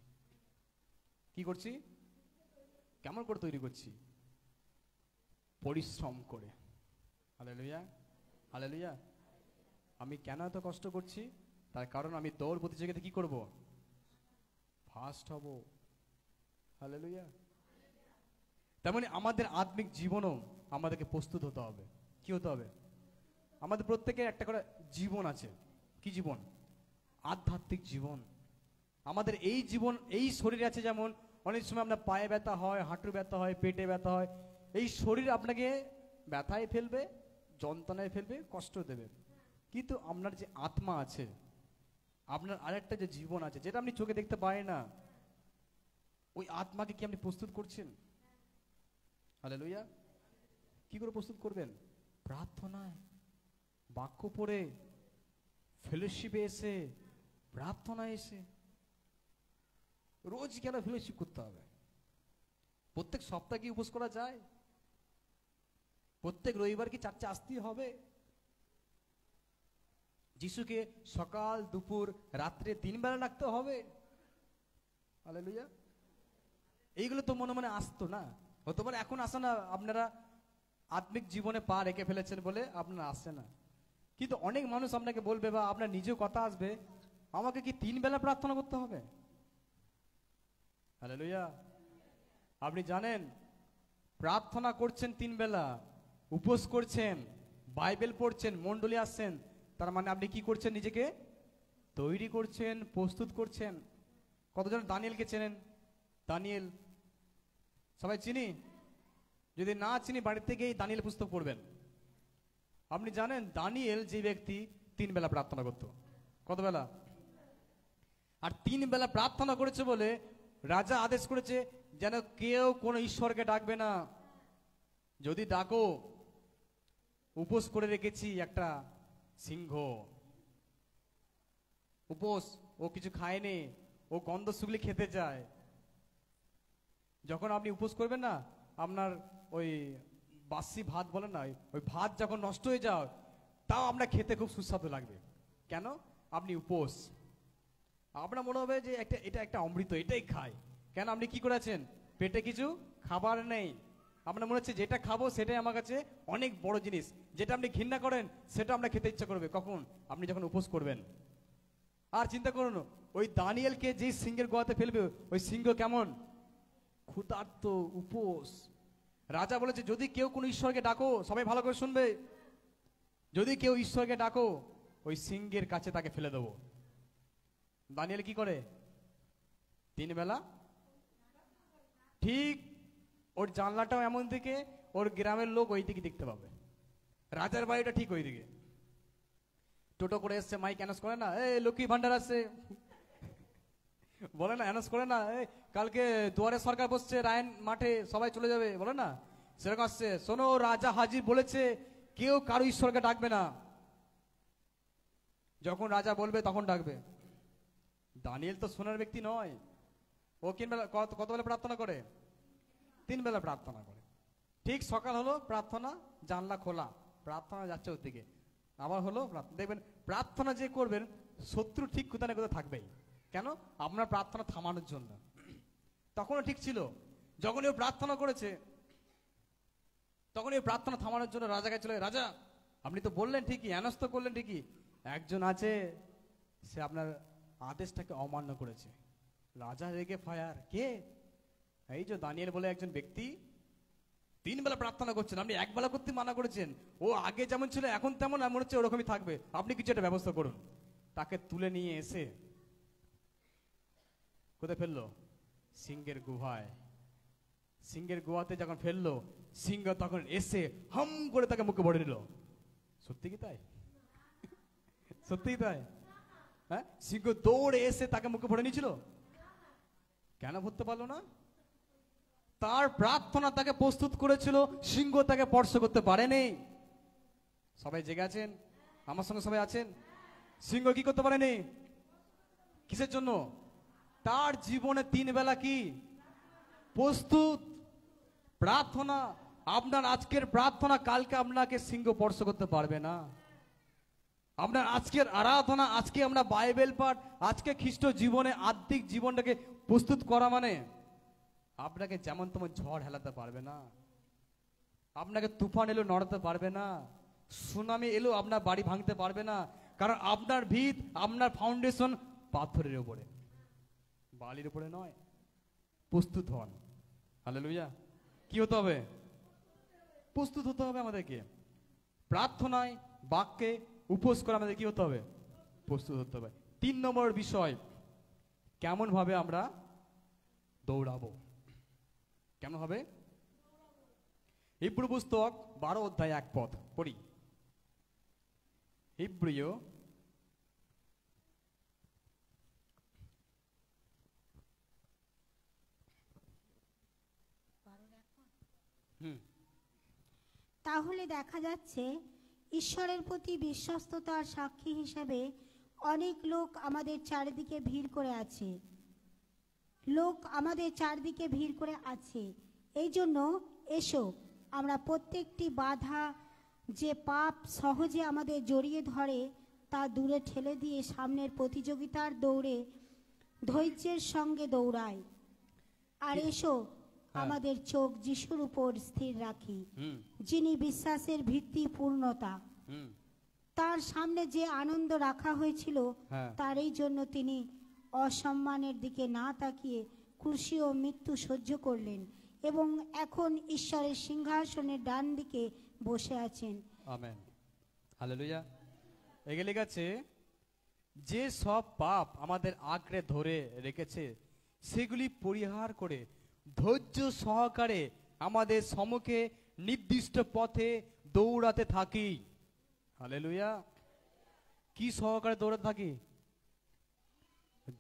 কি করছি? কেমন করে তৈরি করছি? পরিশ্রম করে। Hallelujah, hallelujah. আমি কেন এত কষ্ট করছি? তার কারণ আমি দৌড় প্রতিযোগিতায় কি করব? ফার্স্ট হব। হালেলুয়া। তেমনি আমাদের আত্মিক জীবনও আমাদেরকে প্রস্তুত হতে হবে। কি হতে হবে? আমাদের প্রত্যেকের একটা করে জীবন আছে। কি জীবন? আধ্যাত্মিক জীবন। আমাদের এই জীবন, এই শরীর আছে, যেমন অনেক সময় আপনার পায়ে ব্যথা হয়, হাঁটু ব্যথা হয়, পেটে ব্যথা হয়। এই শরীর আপনাকে ব্যথায় ফেলবে, যন্ত্রণায় ফেলবে, কষ্ট দেবে। কিন্তু আপনার যে আত্মা আছে, আপনার আরেকটা যে জীবন আছে, যেটা আপনি চোখে দেখতে পায় না, ওই আত্মাকে কি আপনি প্রস্তুত করছেন? হালেলুয়া। কি করে প্রস্তুত করবেন? প্রার্থনায়, বাক্য পড়ে, ফেলোশিপে এসে, প্রার্থনায় এসে। রোজ কেন ফেলোশিপ করতে হবে? প্রত্যেক সপ্তাহে কি উপোস করা যায়? প্রত্যেক রবিবার কি চার্চে আসতেই হবে? যিশুকে সকাল, দুপুর, রাত্রে 3 বেলা রাখতে হবে? হালেলুয়া। এইগুলো তো মনে মনে আসতো না, হতে পারে এখন আসে না, আপনারা আত্মিক জীবনে পা রেখে ফেলেছেন বলে আপনারা আসছে না। কিন্তু অনেক মানুষ আপনাকে বলবে, বা আপনার নিজেও কথা আসবে, আমাকে কি 3 বেলা প্রার্থনা করতে হবে? হালেলুয়া। আপনি জানেন প্রার্থনা করছেন 3 বেলা, উপোস করছেন, বাইবেল পড়ছেন, মণ্ডলী আসছেন, তার মানে আপনি কি করছেন? নিজেকে তৈরি করছেন, প্রস্তুত করছেন। কতজন দানিয়েলকে চেনেন? দানিয়েল সবাই চিনি? যদি না চিনি, বাড়িতে গিয়ে দানিয়েল পুস্তক পড়বেন। আপনি জানেন দানিয়েল যে ব্যক্তি 3 বেলা প্রার্থনা করত। কত বেলা? আর 3 বেলা প্রার্থনা করেছে বলে রাজা আদেশ করেছে যেন কেউ কোনো ঈশ্বরকে ডাকবে না। যদি ডাকো, উপোস করে রেখেছি একটা সিংহ, উপোস, ও কিছু খায়নি, ও গন্ধ শুকলি খেতে চায়। যখন আপনি উপোস করবেন না, আপনার ওই বাসি ভাত বলেন না, ওই ভাত যখন নষ্ট হয়ে যায়, তাও আপনার খেতে খুব সুস্বাদু লাগবে। কেন? আপনি উপোস। আপনার মনে হবে যে এটা একটা অমৃত, এটাই খায়। কেন? আপনি কি করেছেন? পেটে কিছু খাবার নেই, আপনার মনে হচ্ছে যেটা খাবো সেটাই আমার কাছে অনেক বড় জিনিস। যেটা আপনি ঘৃণা করেন সেটা আপনার খেতে ইচ্ছা করবে। কখন? আপনি যখন উপোস করবেন। আর চিন্তা করুন, ওই দানিয়েলকে যে সিংহের গোয়াতে ফেলবে, ওই সিংহ কেমন? ক্ষুধার্ত, উপোস। রাজা বলেছে যদি কেউ কোনো ঈশ্বরকে ডাকো, সবাই ভালো করে শুনবে, যদি কেউ ঈশ্বরকে ডাকো, ওই সিংহের কাছে তাকে ফেলে দেবো। দানিয়েল কি করে? 3 বেলা, ঠিক ওর জানলাটাও এমন দিকে, ওর গ্রামের লোক ওই দিকে দেখতে পাবে। রাজার বাড়িটা ঠিক ওই দিকে। টোটো করে এসছে, মাইক অ্যানাউন্স করে না, এই লক্ষ্মী ভান্ডার আসছে, বলে না, অ্যানাউন্স করে না, এই কালকে দুয়ারে সরকার বসছে রায়ন মাঠে, সবাই চলে যাবে, বলে না? সেরকম আসছে, শোনো রাজা হাজির বলেছে কেউ কারো ঈশ্বরকে ডাকবে না, যখন রাজা বলবে তখন ডাকবে। দানিয়েল তো শোনার ব্যক্তি নয়। ও কত বেলা প্রার্থনা করে? 3 বেলা প্রার্থনা করে। ঠিক সকাল হলো, প্রার্থনা, জানলা খোলা, প্রার্থনা যাচ্ছে ওর দিকে, আবার হলো দেখবেন প্রার্থনা যে করবেন, শত্রু ঠিক কোথায় না কোথায় থাকবেই। কেন? আপনার প্রার্থনা থামানোর জন্য। তখনও ঠিক ছিল, যখন ও প্রার্থনা করেছে, তখন এই প্রার্থনা থামানোর জন্য রাজা কাছে চলে, রাজা আপনি তো বললেন ঠিকই, অ্যানাউন্স তো করলেন ঠিকই, একজন আছে সে আপনার আদেশটাকে অমান্য করেছে। রাজা রেগে ফায়ার। কে? এই যে দানিয়েল বলে একজন ব্যক্তি 3 বেলা প্রার্থনা করছেন, আপনি 1 বেলা করতে মানা করেছেন। ও আগে যেমন ছিল এখন তেমন, মনে হচ্ছে ওরকমই থাকবে, আপনি কিছু একটা ব্যবস্থা করুন। তাকে তুলে নিয়ে এসে কোথায় ফেললো? সিংহের গুহায়। সিংহের গুহাতে যখন ফেললো, সিংহ তখন এসে হাম করে তাকে মুখে ভরে নিল। সত্যি কি তাই? সত্যি তাই? হ্যাঁ, সিংহ দৌড়ে এসে তাকে মুখে ভরে নিয়েছিল। কেন ভরতে পারলো না? তার প্রার্থনা তাকে প্রস্তুত করেছিল, সিংহ তাকে স্পর্শ করতে পারেনি। সবাই জেগে আছেন? আমার সঙ্গে সবাই আছেন? সিংহ কি করতে পারেনি? কিসের জন্য? তার জীবনে 3 বেলা কি প্রস্তুত প্রার্থনা। আপনার আজকের প্রার্থনা কালকে আপনাকে সিংহ স্পর্শ করতে পারবে না। আপনার আজকের আরাধনা, আজকে আমরা বাইবেল পাঠ, আজকে খ্রিস্ট জীবনে আত্মিক জীবনটাকে প্রস্তুত করা মানে আপনাকে যেমন তেমন ঝড় হেলাতে পারবে না, আপনাকে তুফান এলো নড়াতে পারবে না, সুনামি এলো আপনার বাড়ি ভাঙতে পারবে না। কারণ আপনার ভিত, আপনার ফাউন্ডেশন পাথরের উপরে, বালির উপরে নয়। প্রস্তুত হন। হালেলুয়া। কি হতে হবে? প্রস্তুত হতে হবে আমাদেরকে। প্রার্থনায়, বাক্যে, উপোস করে আমাদের কি হতে হবে? প্রস্তুত হতে হবে। 3 নম্বর বিষয়, কেমন ভাবে আমরা দৌড়াবো। কেমন হবে? হিব্রু পুস্তক 12 অধ্যায় 1 পদ পড়ি। হিব্রীয় তাহলে দেখা যাচ্ছে ঈশ্বরের প্রতি বিশ্বস্ততার সাক্ষী হিসেবে অনেক লোক আমাদের চারিদিকে ভিড় করে আছে। এই জন্য এসো, আমরা প্রত্যেকটি বাধা যে পাপ সহজে আমাদের জড়িয়ে ধরে তা দূরে ঠেলে দিয়ে সামনের প্রতিযোগিতার দৌড়ে ধৈর্যের সঙ্গে দৌড়াই। আর এসো, আমাদের চোখ যিশুর উপর স্থির রাখি, যিনি বিশ্বাসের ভিত্তি পূর্ণতা। তার সামনে যে আনন্দ রাখা হয়েছিল, তারই জন্য তিনি অসম্মানের দিকে না তাকিয়ে ক্রুশি ও মৃত্যু সহ্য করলেন এবং এখন ঈশ্বরের সিংহাসনের ডান দিকে বসে আছেন। আমেন। হালেলুয়া। এগুলি গেছে যে সব পাপ আমাদের আঁকড়ে ধরে রেখেছে সেগুলি পরিহার করে ধৈর্য সহকারে আমাদের সম্মুখে নির্দিষ্ট পথে দৌড়াতে থাকি। হালেলুয়া। কি সহকারে দৌড়াতে থাকি?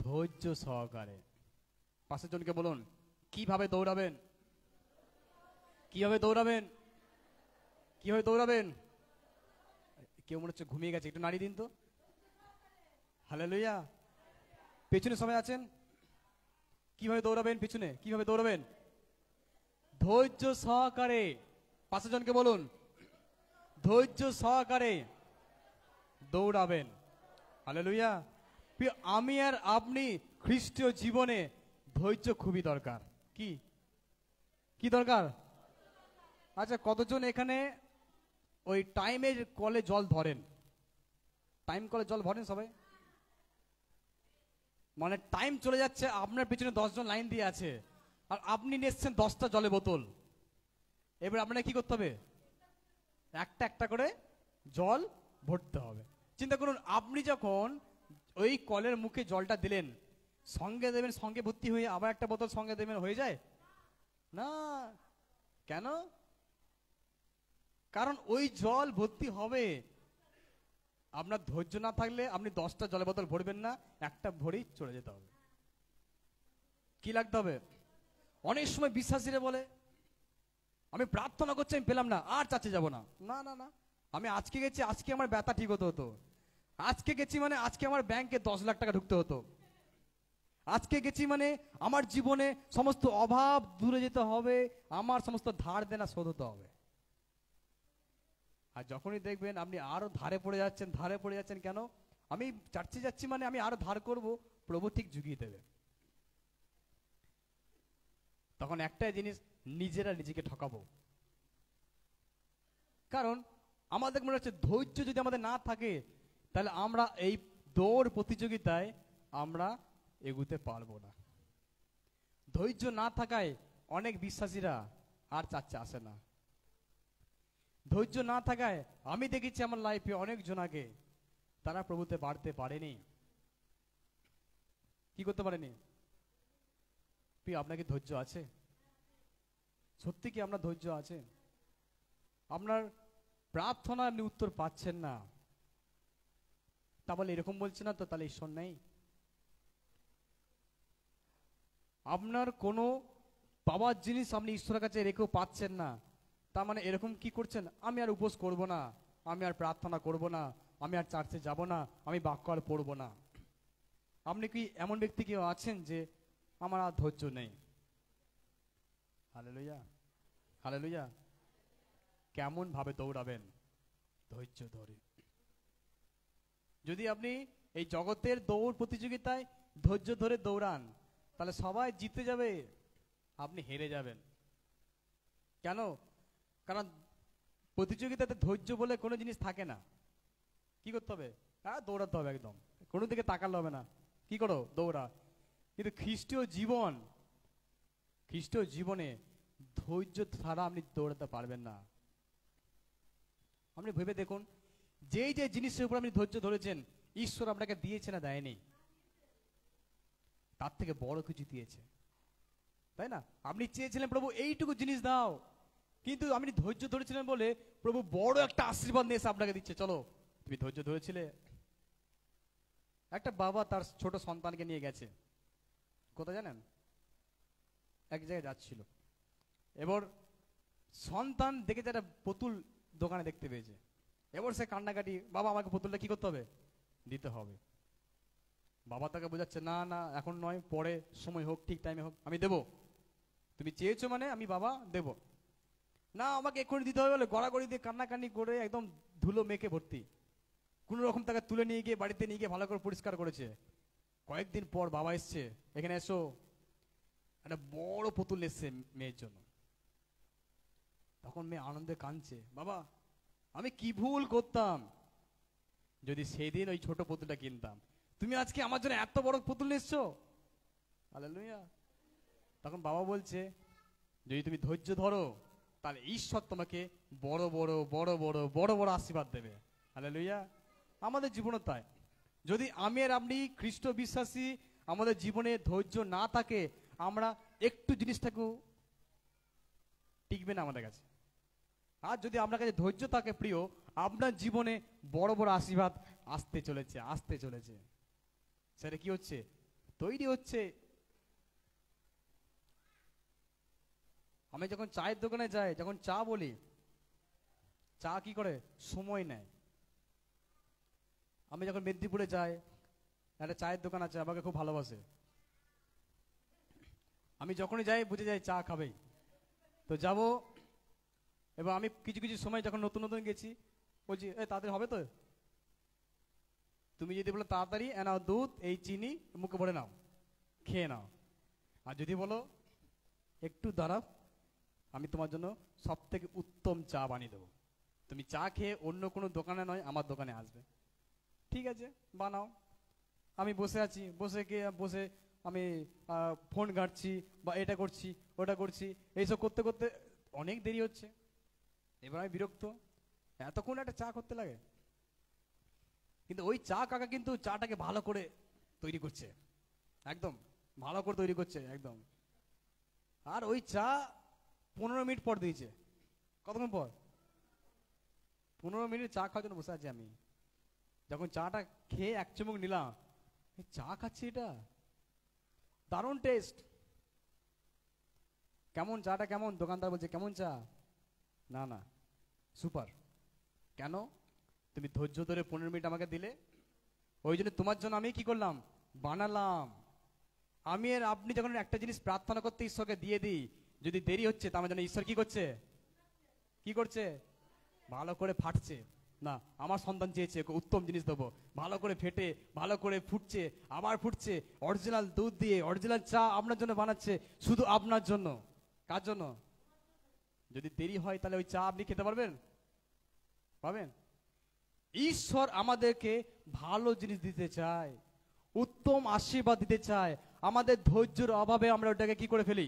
ধৈর্য সহকারে। পাশের জনকে বলুন, কিভাবে দৌড়াবেন? কিভাবে দৌড়াবেন? কিভাবে দৌড়াবেন? কেউ মনে হচ্ছে ঘুমিয়ে গেছে, একটু নাড়িয়ে দিন তো। হালেলুয়া। পেছনে সবাই আছেন, কিভাবে দৌড়াবেন? পিছনে কিভাবে দৌড়াবেন? ধৈর্য সহকারে। পাশের জনকে বলুন, ধৈর্য সহকারে দৌড়াবেন। হালেলুয়া। আমি আর আপনি খ্রিস্টীয় জীবনে ধৈর্য খুবই দরকার। কি কি দরকার? আচ্ছা, কতজন এখানে ওই টাইমের কলে জল ধরেন? টাইম কলে জল ভরেন সবাই? মানে টাইম চলে যাচ্ছে, আপনার পিছনে 10 জন লাইন দিয়ে আছে, আর আপনি নিচ্ছেন 10টা জলের বোতল। এবার আপনাকে কি করতে হবে? একটা একটা করে জল ভরতে হবে। চিন্তা করুন, আপনি যখন ওই কলের মুখে জলটা দিলেন, সঙ্গে দেবেন, সঙ্গে ভর্তি হয়ে আবার একটা বোতল সঙ্গে দেবেন, হয়ে যায় না? কেন? কারণ ওই জল ভর্তি হবে। আপনার ধৈর্য না থাকলে আপনি 10টা জলের বোতল ভরবেন না, একটা ভরেই চলে যেতে হবে। কি লাগতে হবে? অনেক সময় বিশ্বাসীরা বলে, আমি প্রার্থনা করছি, আমি পেলাম না, আর চার্চে যাব না। না না না, আমি আজকে গেছি, আজকে আমার ব্যথা ঠিক হতো। আজকে গেছি মানে আজকে আমার ব্যাংকে 10 লাখ টাকা ঢুকতে হতো। আজকে গেছি মানে আমার জীবনে সমস্ত অভাব দূরে যেতে হবে, আমার সমস্ত ধার দেনা শোধ হতে হবে। আর যখনই দেখবেন আপনি আরো ধারে পড়ে যাচ্ছেন, কেন? আমি চার্চে যাচ্ছি মানে আমি আরো ধার করব, প্রভু ঠিক জুগিয়ে দেবে। তখন একটাই জিনিস, নিজেরা নিজেকে ঠকাবো। কারণ আমাদের মনে হচ্ছে ধৈর্য যদি আমাদের না থাকে, তাহলে আমরা এই দৌড় প্রতিযোগিতায় আমরা এগুতে পারবো না। ধৈর্য না থাকায় অনেক বিশ্বাসীরা আর চার্চে আসে না। ধৈর্য না থাকায় আমি দেখেছি আমার লাইফে অনেক জনাকে, তারা প্রভুতে বাড়তে পারেনি। কি করতে পারেনি? আপনার কি ধৈর্য আছে? সত্যি কি আপনার ধৈর্য আছে? আপনার প্রার্থনা আপনি উত্তর পাচ্ছেন না, তা বলে এরকম বলছে না তো তাহলে ঈশ্বর নেই? আপনার কোনো পাওয়ার জিনিস আপনি ঈশ্বরের কাছে রেখেও পাচ্ছেন না, তার মানে এরকম কি করছেন? আমি আর উপোস করব না, আমি আর প্রার্থনা করব না, আমি আর চার্চে যাব না, আমি বাক্য আর পড়ব না। আপনি কি এমন ব্যক্তি কেউ আছেন যে আমার আর ধৈর্য নেই? Hallelujah, hallelujah. কেমন ভাবে দৌড়াবেন? ধৈর্য ধরে। যদি আপনি এই জগতের দৌড় প্রতিযোগিতায় ধৈর্য ধরে দৌড়ান, তাহলে সবাই জিতে যাবে, আপনি হেরে যাবেন। কেন? কারণ প্রতিযোগিতাতে ধৈর্য বলে কোনো জিনিস থাকে না। কি করতে হবে? হ্যাঁ, দৌড়াতে হবে, একদম কোনো দিকে তাকালে হবে না। কি করো? দৌড়া। কিন্তু খ্রিস্টীয় জীবনে ধৈর্য ছাড়া আপনি দৌড়াতে পারবেন না। আপনি ভেবে দেখুন, যেই যে জিনিসের উপর আপনি ধৈর্য ধরেছেন, ঈশ্বর আপনাকে দিয়েছে না দেয়নি? তার থেকে বড় কিছু দিয়েছে, তাই না? আপনি চেয়েছিলেন প্রভু এইটুকু জিনিস দাও, কিন্তু আপনি ধৈর্য ধরেছিলেন বলে প্রভু বড় একটা আশীর্বাদ নিয়ে এসে আপনাকে দিচ্ছে। চলো, তুমি ধৈর্য ধরেছিলে। একটা বাবা তার ছোট সন্তানকে নিয়ে গেছে কোথায় জানেন? এক জায়গায় যাচ্ছিল। এবার সন্তান দেখেছে একটা পুতুল দোকানে দেখতে পেয়েছে। এবার সে কান্নাকাটি, বাবা আমাকে পুতুলটা কি করতে হবে? দিতে হবে। বাবা তাকে বোঝাচ্ছে, না না এখন নয়, পরে সময় হোক, ঠিক টাইমে হোক, আমি দেবো। তুমি চেয়েছো মানে আমি বাবা দেব। না, আমাকে এক্ষুনি দিতে হবে বলে গড়াগড়ি দিয়ে কান্নাকান্নি করে একদম ধুলো মেখে ভর্তি। কোন রকম তাকে তুলে নিয়ে গিয়ে বাড়িতে নিয়ে গিয়ে ভালো করে পরিষ্কার করেছে। কয়েকদিন পর বাবা এসছে, এখানে এসো, একটা বড় পুতুল এসছে মেয়ের জন্য। তখন মেয়ে আনন্দে কাঁদছে, বাবা আমি কি ভুল করতাম, যদি সেদিন ওই ছোট পুতুলটা কিনতাম। তুমি আজকে আমার জন্য এত বড় পুতুল এসছো। হালেলুয়া। তখন বাবা বলছে, যদি তুমি ধৈর্য ধরো, তাহলে ঈশ্বর তোমাকে বড় বড় বড় বড় বড় বড় আশীর্বাদ দেবে। হালেলুয়া। আমাদের জীবনও তাই। যদি আমি আর আপনি খ্রিস্ট বিশ্বাসী, আমাদের জীবনে ধৈর্য না থাকে, আমরা একটু জিনিসটাকেও টিকবে না আমাদের কাছে। আর যদি আপনার কাছে ধৈর্য থাকে প্রিয়, আপনার জীবনে বড় বড় আশীর্বাদ আসতে চলেছে, আসতে চলেছে। সেটা কি হচ্ছে? তৈরি হচ্ছে। আমি যখন চায়ের দোকানে যাই, যখন চা বলি, চা কি করে সময় নেয়। আমি যখন মেদিনীপুরে যাই, একটা চায়ের দোকান আছে, আমাকে খুব ভালোবাসে। আমি যখনই যাই বুঝে যাই চা খাবেই, তো যাব। এবং আমি কিছু কিছু সময় যখন নতুন নতুন গেছি, বলছি তাড়াতাড়ি হবে তো? তুমি যদি বলো তাড়াতাড়ি, নাও দুধ, এই চিনি মুখে ভরে নাও, খেয়ে নাও। আর যদি বলো একটু দাঁড়াও, আমি তোমার জন্য সব থেকে উত্তম চা বানিয়ে দেবো, তুমি চা খেয়ে অন্য কোনো দোকানে নয় আমার দোকানে আসবে। ঠিক আছে, বানাও। আমি বসে আছি, বসে আমি ফোন ঘাঁটছি, বা এটা করছি ওটা করছি, এইসব করতে করতে অনেক দেরি হচ্ছে। এবার আমি বিরক্ত, এতক্ষণ একটা চা করতে লাগে। কিন্তু ওই চা কাকা কিন্তু চাটাকে ভালো করে তৈরি করছে, একদম ভালো করে তৈরি করছে একদম। আর ওই চা 15 মিনিট পর দিয়েছে। কতক্ষণ পর? 15 মিনিট চা খাওয়ার জন্য বসে আছি আমি। যখন চাটা খেয়ে এক চুমুক নিলাম, চা খাচ্ছি, এটা দারুণ টেস্ট। কেমন চাটা, কেমন? দোকানদার বলছে কেমন চা? না না, সুপার। কেন? তুমি ধৈর্য ধরে 15 মিনিট আমাকে দিলে, ওই জন্য তোমার জন্য আমি কি করলাম, বানালাম। আমি আর আপনি যখন একটা জিনিস প্রার্থনা করতে ঈশ্বরকে দিয়ে দিই, যদি দেরি হচ্ছে, তার জন্য ঈশ্বর কি করছে, কি করছে? ভালো করে ফাটছে। না, আমার সন্তান চেয়েছে ওকে উত্তম জিনিস দেবো, ভালো করে ফেটে ভালো করে ফুটছে, আবার ফুটছে, অরিজিনাল দুধ দিয়ে অরিজিনাল চা আপনার জন্য বানাচ্ছে, শুধু আপনার জন্য। কার জন্য? যদি দেরি হয় তাহলে ওই চা আপনি খেতে পারবেন? পাবেন? ঈশ্বর আমাদেরকে ভালো জিনিস দিতে চায়, উত্তম আশীর্বাদ দিতে চায়। আমাদের ধৈর্যের অভাবে আমরা ওটাকে কি করে ফেলি।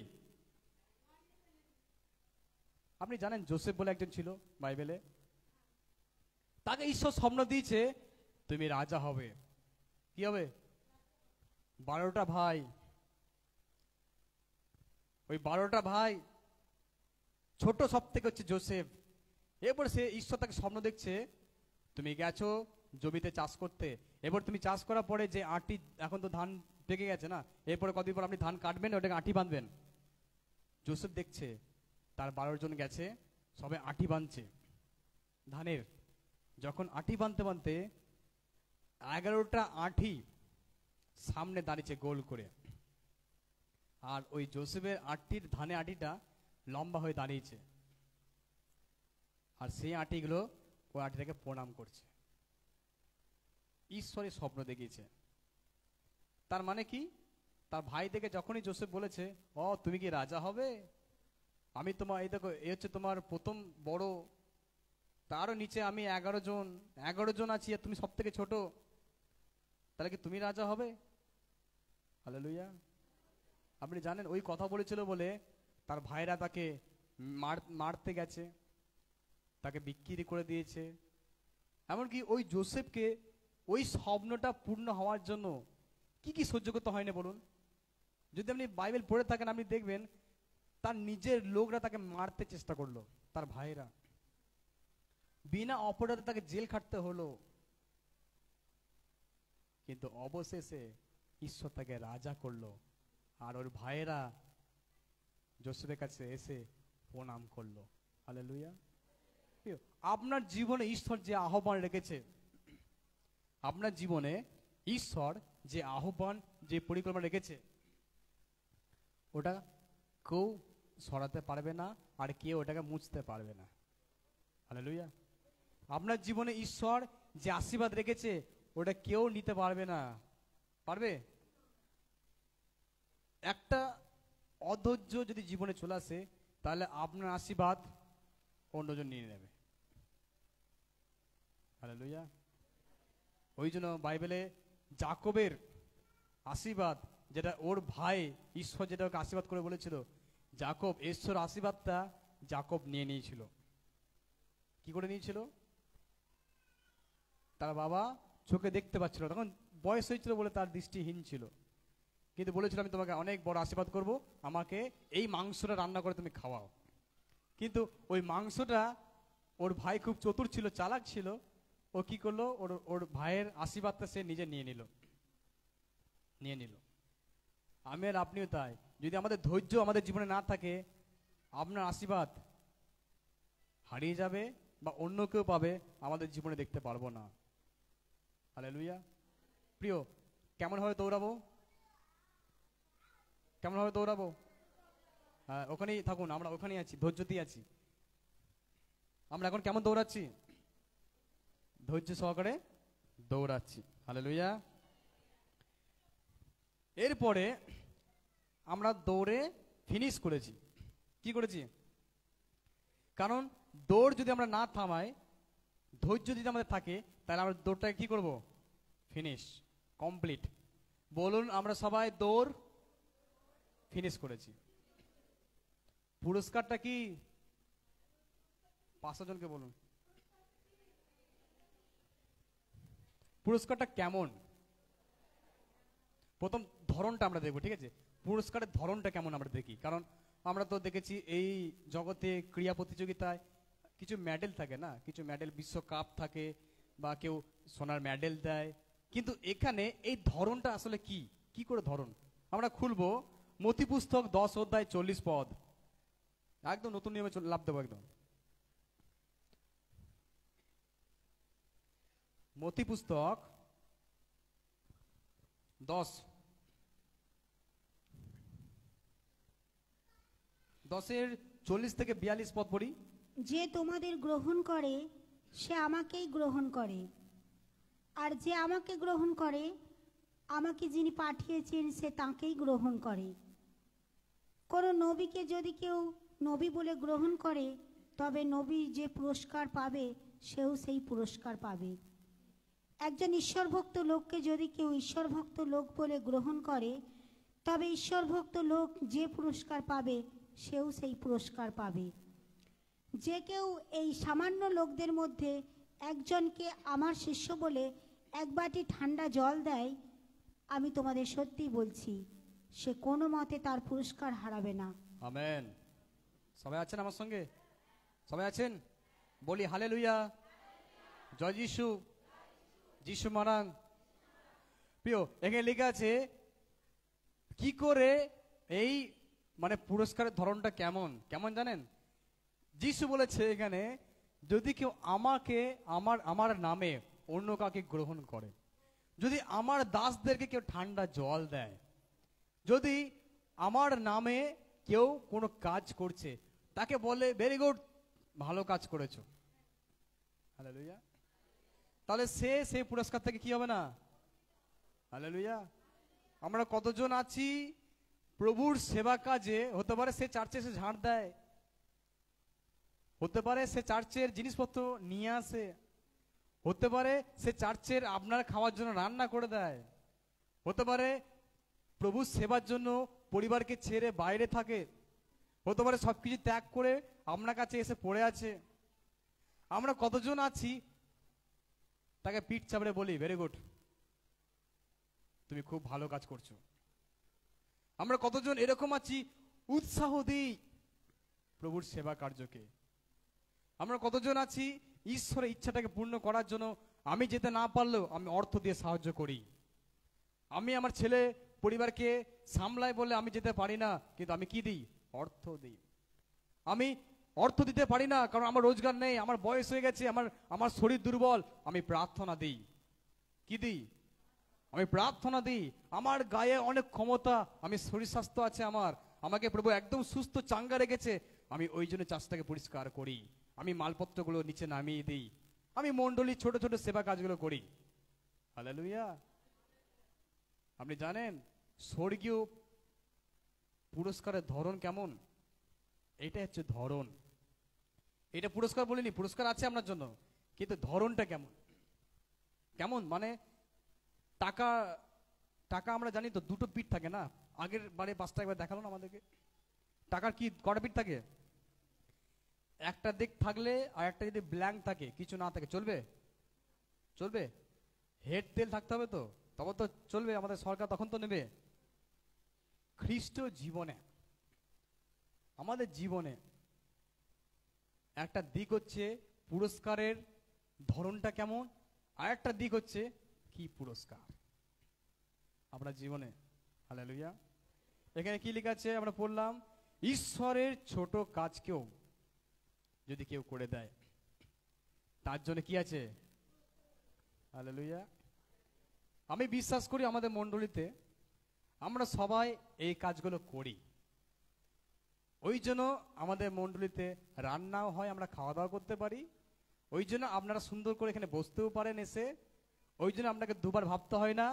আপনি জানেন জোসেফ বলে একজন ছিল বাইবেলে, তাকে ঈশ্বর স্বপ্ন দিয়েছে তুমি রাজা হবে। কি হবে? 12টা ভাই, ওই 12টা ভাই ছোট সব থেকে হচ্ছে জোসেফ। এরপর সে ঈশ্বর তাকে স্বপ্ন দেখছে, তুমি গেছো জমিতে চাষ করতে, এবার তুমি চাষ করার পরে যে আটি, এখন তো ধান পেকে গেছে না, এরপরে কতদিন পর আপনি ধান কাটবেন, ওটাকে আটি বাঁধবেন। জোসেফ দেখছে তার 12 জন গেছে, সবে আটি বাঁধছে ধানের। যখন আটি বাঁধতে বাঁধতে 11টা আটি সামনে দাঁড়িয়েছে গোল করে, আর ওই জোসেফের আটির ধানে আটিটা লম্বা হয়ে দাঁড়িয়েছে, আর সেই আটিগুলো ওই আটিটাকে প্রণাম করছে। ঈশ্বরের স্বপ্ন দেখিয়েছে। তার মানে কি? তার ভাই থেকে যখনই জোসেফ বলেছে, ও তুমি কি রাজা হবে, আমি তোমার, এই দেখো এই হচ্ছে তোমার প্রথম বড়, তারও নিচে আমি 11 জন আছি, আর তুমি সব থেকে ছোট, তাহলে কি তুমি রাজা হবে? হালেলুয়া। আপনি জানেন ওই কথা বলেছিল বলে তার ভাইরা তাকে মারতে গেছে, তাকে বিক্রি করে দিয়েছে। এমনকি ওই জোসেফকে ওই স্বপ্নটা পূর্ণ হওয়ার জন্য কি কি সহ্য করতে হয় না বলুন? যদি আপনি বাইবেল পড়ে থাকেন, আপনি দেখবেন তার নিজের লোকরা তাকে মারতে চেষ্টা করলো, তার ভাইরা, বিনা অপরাধে তাকে জেল খাটতে হলো, কিন্তু অবশেষে ঈশ্বর তাকে রাজা করলো। আর ওর ভাইয়েরা জোসেফের কাছে এসে প্রণাম করলো। হালেলুয়া। আপনার জীবনে ঈশ্বর যে আহ্বান রেখেছে, আপনার জীবনে ঈশ্বর যে আহ্বান, যে পরিকল্পনা রেখেছে, ওটা কেউ সরাতে পারবে না, আর কেউ ওটাকে মুছতে পারবে না। হালেলুয়া। আপনার জীবনে ঈশ্বর যে আশীর্বাদ রেখেছে, ওটা কেউ নিতে পারবে না। পারবে? একটা অধৈর্য যদি জীবনে চলে আসে, তাহলে আপনার আশীর্বাদ অন্যজন নিয়ে নেবে। হালেলুয়া। ওই জন্য বাইবেলে যাকবের আশীর্বাদ, যেটা ওর ভাই ঈশ্বর যেটা ওকে আশীর্বাদ করে বলেছিল, যাকব ঈশ্বর আশীর্বাদটা যাকব নিয়ে নিয়েছিল। কি করে নিয়েছিল? তার বাবা চোখে দেখতে পাচ্ছিল না, তখন বয়স হয়েছিল বলে তার দৃষ্টিহীন ছিল, কিন্তু বলেছিল আমি তোমাকে অনেক বড় আশীর্বাদ করব, আমাকে এই মাংসটা রান্না করে তুমি খাওয়াও। কিন্তু ওই মাংসটা ওর ভাই খুব চতুর ছিল, চালাক ছিল, ও কি করলো, ওর ওর ভাইয়ের আশীর্বাদটা সে নিজে নিয়ে নিল। আমি আর আপনিও তাই, যদি আমাদের ধৈর্য আমাদের জীবনে না থাকে, আপনার আশীর্বাদ হারিয়ে যাবে বা অন্য কেউ পাবে, আমাদের জীবনে দেখতে পারবো না। হালেলুয়া। প্রিয়, কেমন ভাবে দৌড়াবো? কেমন ভাবে দৌড়াবো? হ্যাঁ, ওখানেই থাকুন, আমরা ওখানেই আছি, ধৈর্যতেই আছি। আমরা এখন কেমন দৌড়াচ্ছি? ধৈর্য সহকারে দৌড়াচ্ছি। হালেলুয়া। এরপরে আমরা দৌড়ে ফিনিশ করেছি। কি করেছি? কারণ দৌড় যদি আমরা না থামাই, ধৈর্য যদি আমাদের থাকে, তাহলে আমরা দৌড়টাকে কি করব? Finish, complete. বলুন, আমরা সবাই দৌড় ফিনিশ করেছি। পুরস্কারটা কি? 500 জনকে বলুন, পুরস্কারটা কেমন? প্রথম ধরনটা আমরা দেখবো, ঠিক আছে? পুরস্কারের ধরনটা কেমন আমরা দেখি, কারণ আমরা তো দেখেছি এই জগতে ক্রীড়া প্রতিযোগিতায় কিছু মেডেল থাকে না, কিছু মেডেল, বিশ্বকাপ থাকে বা কেউ সোনার মেডেল দেয়, কিন্তু এখানে এই ধরনটা আসলে কি, কি করে ধরন? আমরা খুলবো মতি পুস্তক 10 অধ্যায় 40 পদ, একদম নতুন নিয়মে লাভ দেবো একদম। মতি পুস্তক 10:40 থেকে 42 পদ পড়ি। যে তোমাদের গ্রহণ করে সে আমাকেই গ্রহণ করে, আর যে আমাকে গ্রহণ করে, আমাকে যিনি পাঠিয়েছেন সে তাঁকেই গ্রহণ করে। কোনো নবীকে যদি কেউ নবী বলে গ্রহণ করে, তবে নবী যে পুরস্কার পাবে সেও সেই পুরস্কার পাবে। একজন ঈশ্বরভক্ত লোককে যদি কেউ ঈশ্বরভক্ত লোক বলে গ্রহণ করে, তবে ঈশ্বরভক্ত লোক যে পুরস্কার পাবে সেও সেই পুরস্কার পাবে। যে কেউ এই সামান্য লোকদের মধ্যে একজনকে আমার শিষ্য বলে এক বাটি ঠান্ডা জল দেয়, আমি তোমাদের সত্যি বলছি, সে কোনো মতে তার পুরস্কার হারাবে না। আমেন। সবাই আছেন আমার সঙ্গে? সবাই আছেন? বলি হালেলুয়া, জয় যিশু, যিশু মহারাজ। প্রিয়, এখানে লেখা আছে কি করে এই মানে পুরস্কারের ধরনটা কেমন কেমন জানেন? যিশু বলেছে এখানে, যদি কেউ আমাকে আমার নামে অন্য কাউকে গ্রহণ করে, যদি আমার দাসদেরকে কেউ ঠান্ডা জল দেয়, যদি আমার নামে কেউ কোনো কাজ করছে, তাকে বলে ভেরি গুড, ভালো কাজ করেছো, হালেলুয়া, তাহলে সে সেই পুরস্কার থেকে কি হবে না? হালেলুয়া। আমরা কতজন আছি প্রভুর সেবা কাজে? হতে পারে সে চার্চে এসে ঝাড় দেয়, হতে পারে সে চার্চের জিনিসপত্র নিয়ে আসে, হতে পারে সে চার্চের আপনার খাওয়ার জন্য রান্না করে দেয়, হতে পারে প্রভুর সেবার জন্য পরিবারকে ছেড়ে বাইরে থাকে, হতে পারে সবকিছু ত্যাগ করে আপনার কাছে এসে পড়ে আছে। আমরা কতজন আছি তাকে পিঠ চাপড়ে বলি ভেরি গুড, তুমি খুব ভালো কাজ করছো? আমরা কতজন এরকম আছি উৎসাহ দিই প্রভুর সেবা কার্যকে? আমরা কতজন আছি ঈশ্বরের ইচ্ছাটাকে পূর্ণ করার জন্য আমি যেতে না পারলেও আমি অর্থ দিয়ে সাহায্য করি? আমি আমার ছেলে পরিবারকে সামলাই বলে আমি যেতে পারি না, কিন্তু আমি কি দিই? অর্থ দিই। আমি অর্থ দিতে পারি না কারণ আমার রোজগার নেই, আমার বয়স হয়ে গেছে, আমার শরীর দুর্বল, আমি প্রার্থনা দিই। কি দিই? আমি প্রার্থনা দিই। আমার গায়ে অনেক ক্ষমতা, আমি শরীর স্বাস্থ্য আছে আমার, আমাকে প্রভু একদম সুস্থ চাঙ্গা রেখেছে, আমি ওই জন্য চাষটাকে পরিষ্কার করি, আমি মালপত্রগুলো নিচে নামিয়ে দিই, আমি মন্ডলীর ছোট ছোট সেবা কাজগুলো করি। হালেলুয়া। আপনি জানেন স্বর্গীয় পুরস্কারের ধরন কেমন? এটা হচ্ছে ধরন। এটা পুরস্কার বলিনি, পুরস্কার আছে আপনার জন্য, কিন্তু ধরনটা কেমন? কেমন মানে টাকা টাকা আমরা জানি তো দুটো পিঠ থাকে না, আগের বারে 5টা একবার দেখালো না আমাদেরকে। টাকার কি কটা পিঠ থাকে? একটা দিক থাকলে আর একটা যদি ব্ল্যাঙ্ক থাকে, কিছু না থাকে, চলবে? চলবে? হেড তেল থাকতে হবে তো, তবে তো চলবে, আমাদের সরকার তখন তো নেবে। খ্রিস্ট জীবনে, আমাদের জীবনে একটা দিক হচ্ছে পুরস্কারের ধরনটা কেমন, আর একটা দিক হচ্ছে কি পুরস্কার আপনার জীবনে। হালেলুয়া। এখানে কি লেখা আছে আমরা পড়লাম, ঈশ্বরের ছোট কাজকেও যদি কেউ করে দেয় তার জন্য কি আছে? হালেলুয়া। আমি বিশ্বাস করি আমাদের মণ্ডলীতে আমরা সবাই এই কাজগুলো করি, ওই জন্য আমাদের মণ্ডলীতে রান্নাও হয়, আমরা খাওয়া দাওয়া করতে পারি, ওই জন্য আপনারা সুন্দর করে এখানে বসতেও পারেন এসে, ওই জন্য আপনাকে দুবার ভাবতে হয় না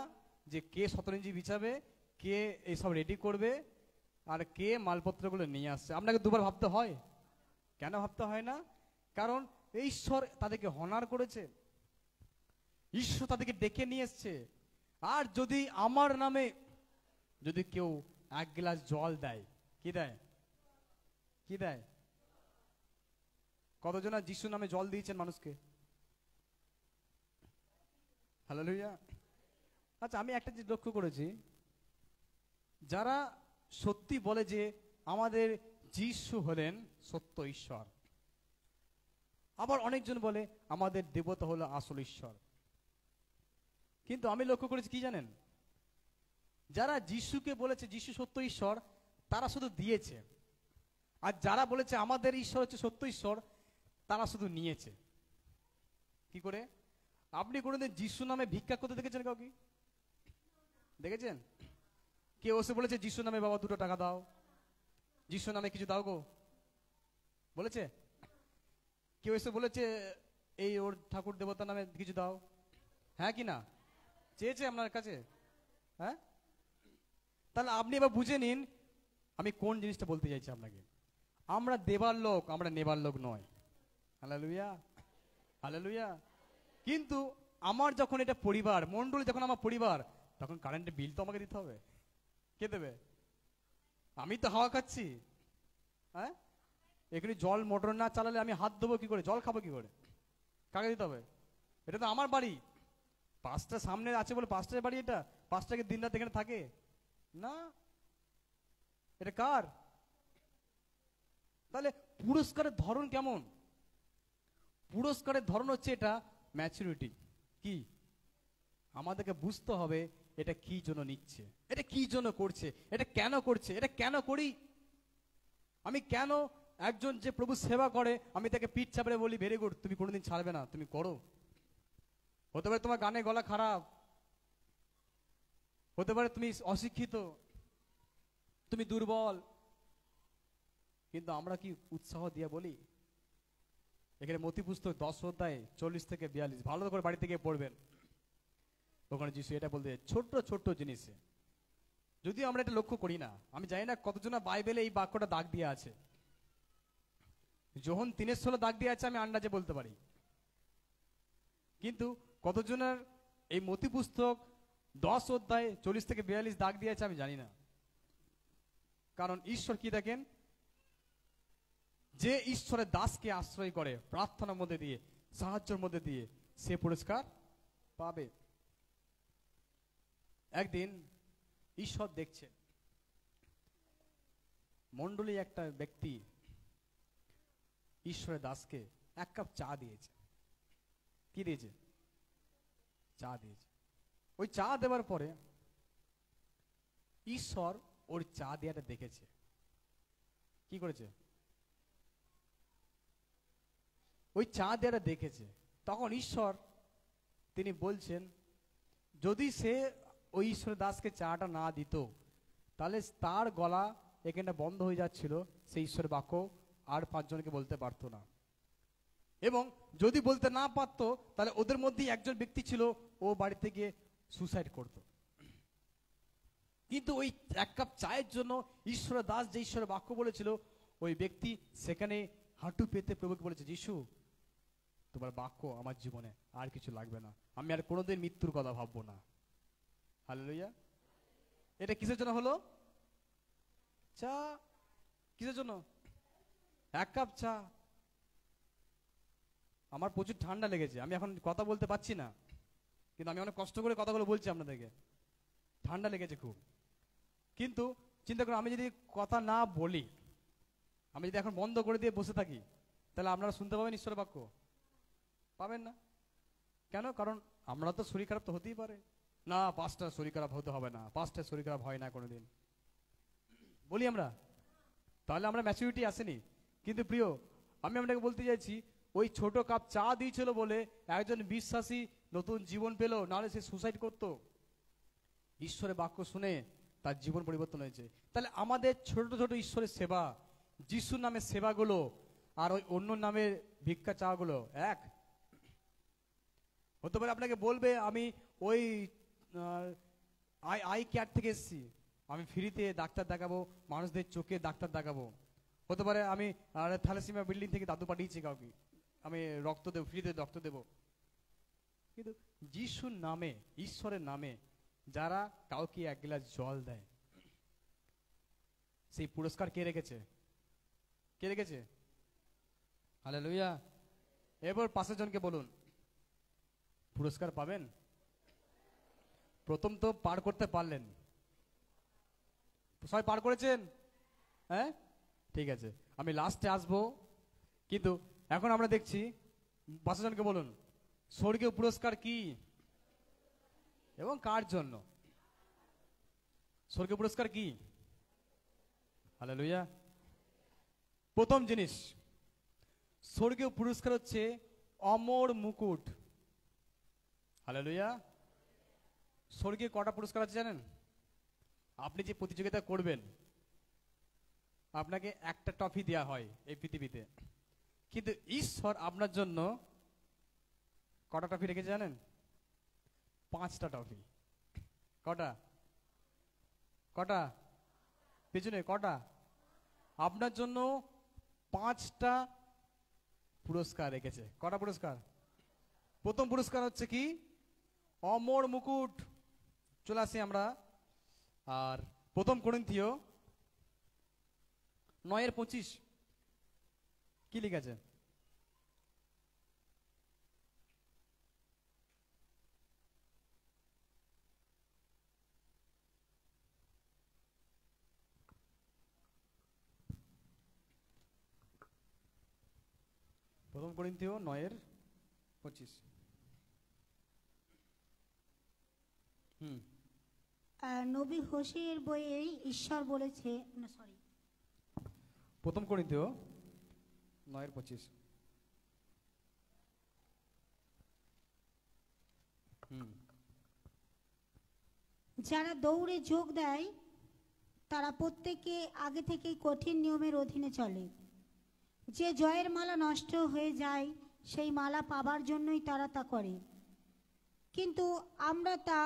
যে কে শতরঞ্জি বিছাবে, কে এইসব রেডি করবে, আর কে মালপত্রগুলো নিয়ে আসছে। আপনাকে দুবার ভাবতে হয়, কেন ভাবতে হয় না? কারণ ঈশ্বর তাদেরকে হনার করেছে, ঈশ্বর তাদেরকে ডেকে নিয়ে এসছে। আর যদি আমার নামে যদি কেউ এক গ্লাস জল দেয়, কি দেয়? কি দেয়? কতজনা যিশু নামে জল দিয়েছেন মানুষকে? হালেলুয়া। আচ্ছা, আমি একটা জিনিস লক্ষ্য করেছি, যারা সত্যি বলে যে আমাদের যিশু হলেন সত্য ঈশ্বর, আবার অনেকজন বলে আমাদের দেবতা হলো আসল ঈশ্বর। কিন্তু আমি লক্ষ্য করেছি কি জানেন, যারা যিশুকে বলেছে যিশু সত্য ঈশ্বর, তারা শুধু দিয়েছে, আর যারা বলেছে আমাদের ঈশ্বর হচ্ছে সত্য ঈশ্বর, তারা শুধু নিয়েছে। কি করে? আপনি কোনোদিন যিশু নামে ভিক্ষা করতে দেখেছেন কাউকে? দেখেছেন? কেউ এসে বলেছে যিশু নামে বাবা 2 টাকা দাও, যিশু নামে কিছু দাও গো, বলেছে? কেউ এসে বলেছে এই ওর ঠাকুর দেবতার নামে কিছু দাও? হ্যাঁ কি না? চেয়েছে আপনার কাছে? হ্যাঁ? তাহলে আপনি এবার বুঝে নিন আমি কোন জিনিসটা বলতে চাইছি আপনাকে। আমরা দেবার লোক, আমরা নেবার লোক নয়। Hallelujah, hallelujah. কিন্তু আমার যখন এটা পরিবার মণ্ডলী, যখন আমার পরিবার, তখন কারেন্টের বিল তো আমাকে দিতে হবে। কে দেবে? আমি তো হাওয়া খাচ্ছি। হ্যাঁ, এখানে জল মোটর না চালালে আমি হাত দেবো কি করে, জল খাবো কি করে? কাকে দিতে হবে? এটা তো আমার বাড়ি, 5টা সামনে আছে বলে 5টার বাড়ি, এটা 5টাকে দিন রাত এখানে থাকে না, এটা কার? তাহলে পুরস্কারের ধরন কেমন? পুরস্কারের ধরন হচ্ছে এটা ম্যাচুরিটি। কি? আমাদেরকে বুঝতে হবে এটা কি জন্য নিচ্ছে, এটা কি জন্য করছে, এটা কেন করছে, এটা কেন করি। আমি কেন একজন যে প্রভু সেবা করে আমি তাকে পিঠ চাপড়ে বলি ভেরি গুড, তুমি কোনোদিন ছাড়বে না, তুমি করো। হতে পারে তোমার গানে গলা খারাপ, হতে পারে তুমি অশিক্ষিত, তুমি দুর্বল, কিন্তু আমরা কি উৎসাহ দিয়ে বলি? এখানে মতি পুস্তক 10 অধ্যায় 40 থেকে 42 ভালো করে বাড়িতে গিয়ে পড়বেন। ওখানে যিশু এটা বলতে, ছোট্ট ছোট্ট জিনিসে যদি আমরা এটা লক্ষ্য করি না, আমি জানি না কতজনা বাইবেলে এই বাক্যটা দাগ দিয়ে আছে, যোহন 3:16 দাগ দিয়ে আছে, আমি আন্দাজে বলতে পারি, কিন্তু কতজনের এই মতি পুস্তক 10 অধ্যায় 40 থেকে 42 দাগ দিয়ে আছে আমি জানি না। কারণ ঈশ্বর কি দেখেন, যে ঈশ্বরের দাসকে আশ্রয় করে প্রার্থনার মধ্যে দিয়ে, সাহায্যের মধ্যে দিয়ে, সে পুরস্কার পাবে। একদিন ঈশ্বর দেখছে মণ্ডলী একটা ব্যক্তি ঈশ্বরের দাসকে 1 কাপ চা দিয়েছে। কি দিয়েছে? চা দিয়েছে। ওই চা দেওয়ার পরে ঈশ্বর ওর চা দেওয়াটা দেখেছে। কি করেছে? ওই চা দেওয়াটা দেখেছে। তখন ঈশ্বর তিনি বলছেন, যদি সে ওই ঈশ্বরের দাসকে চাটা না দিত, তাহলে তার গলা এখানটা বন্ধ হয়ে যাচ্ছিল, সেই ঈশ্বরের বাক্য আর 5 জনকে বলতে পারতো না। এবং যদি বলতে না পারতো, তাহলে ওদের মধ্যে একজন ব্যক্তি ছিল, ও বাড়িতে গিয়ে সুসাইড করত। কিন্তু ওই 1 কাপ চায়ের জন্য ঈশ্বরের দাস যে ঈশ্বরের বাক্য বলেছিল, ওই ব্যক্তি সেখানে হাঁটু পেতে প্রভুকে বলেছে, যিশু তোমার বাক্য আমার জীবনে আর কিছু লাগবে না, আমি আর কোনোদিন মৃত্যুর কথা ভাববো না। হালেলুয়া। এটা কিসের জন্য হলো? চা। কিসের জন্য? 1 কাপ চা। আমার প্রচুর ঠান্ডা লেগেছে, আমি এখন কথা বলতে পারছি না। কিন্তু আমি অনেক কষ্ট করে কথাগুলো বলছি আপনাদেরকে, ঠান্ডা লেগেছে খুব। কিন্তু চিন্তা করুন, আমি যদি কথা না বলি, আমি যদি এখন বন্ধ করে দিয়ে বসে থাকি, তাহলে আপনারা শুনতে পাবেন ঈশ্বরের বাক্য? পাবেন না। কেন? কারণ আমরা তো শরীর খারাপ তো হতেই পারে না, পাঁচটার শরীর খারাপ হতে হবে না, পাঁচটার শরীর খারাপ হয় না কোনোদিন, বলি আমরা, তাহলে আমরা ম্যাচুরিটি আসেনি। কিন্তু প্রিয়, আমি আপনাকে বলতে চাইছি, ওই ছোট কাপ চা দিয়েছিল বলে একজন বিশ্বাসী নতুন জীবন পেল, নাহলে সে সুসাইড করত। ঈশ্বরের বাক্য শুনে তার জীবন পরিবর্তন হয়েছে। তাহলে আমাদের ছোট ছোট ঈশ্বরের সেবা, যিশুর নামের সেবাগুলো আর ওই অন্য নামের ভিক্ষা চাওয়াগুলো এক হতে পারে। আপনাকে বলবে আমি ওই আই কেয়ার থেকে এসেছি, আমি ফ্রিতে ডাক্তার দেখাবো, মানুষদের চোখে ডাক্তার দেখাবো। হতে পারে আমি থ্যালাসেমিয়া বিল্ডিং থেকে দাদু পাঠিয়েছি কাউকে, আমি রক্ত দেবো, ফ্রিতে রক্ত দেবো। কিন্তু যিশুর নামে, ঈশ্বরের নামে যারা কাউকে এক গ্লাস জল দেয়, সেই পুরস্কার কে রেখেছে? কে রেখেছে? হালেলুয়া। এবার পাশের জনকে বলুন, পুরস্কার পাবেন। প্রথম তো পার করতে পারলেন, সবাই পার করেছেন? হ্যাঁ, ঠিক আছে, আমি লাস্টে আসবো। কিন্তু এখন আমরা দেখছি, পাশের জনকে বলুন, স্বর্গীয় পুরস্কার কি এবং কার জন্য? স্বর্গীয় পুরস্কার কি? হালেলুয়া। প্রথম জিনিস, স্বর্গীয় পুরস্কার হচ্ছে অমর মুকুট। হালেলুয়া। স্বর্গে কটা পুরস্কার আছে জানেন? আপনি যে প্রতিযোগিতা করবেন, আপনাকে একটা ট্রফি দেওয়া হয় এই পৃথিবীতে, কিন্তু ঈশ্বর আপনার জন্য কটা ট্রফি রেখেছে জানেন? 5টা ট্রফি। কটা? কটা? পেছনে কটা? আপনার জন্য 5টা পুরস্কার রেখেছে। কটা পুরস্কার? প্রথম পুরস্কার হচ্ছে কি? অমর মুকুট। চলে আসি আমরা, আর প্রথম করিন্থীয় 9:25 কি লিখেছে? প্রথম করিন্থীয় 9:25। নবী হোসের বইয়ে ঈশ্বর বলেছে, না সরি, প্রথম করিন্থীয় 9:25। যারা দৌড়ে যোগ দেয় তারা প্রত্যেকে আগে থেকেই কঠিন নিয়মের অধীনে চলে। যে জয়ের মালা নষ্ট হয়ে যায় সেই মালা পাবার জন্যই তারা তা করে, কিন্তু আমরা তা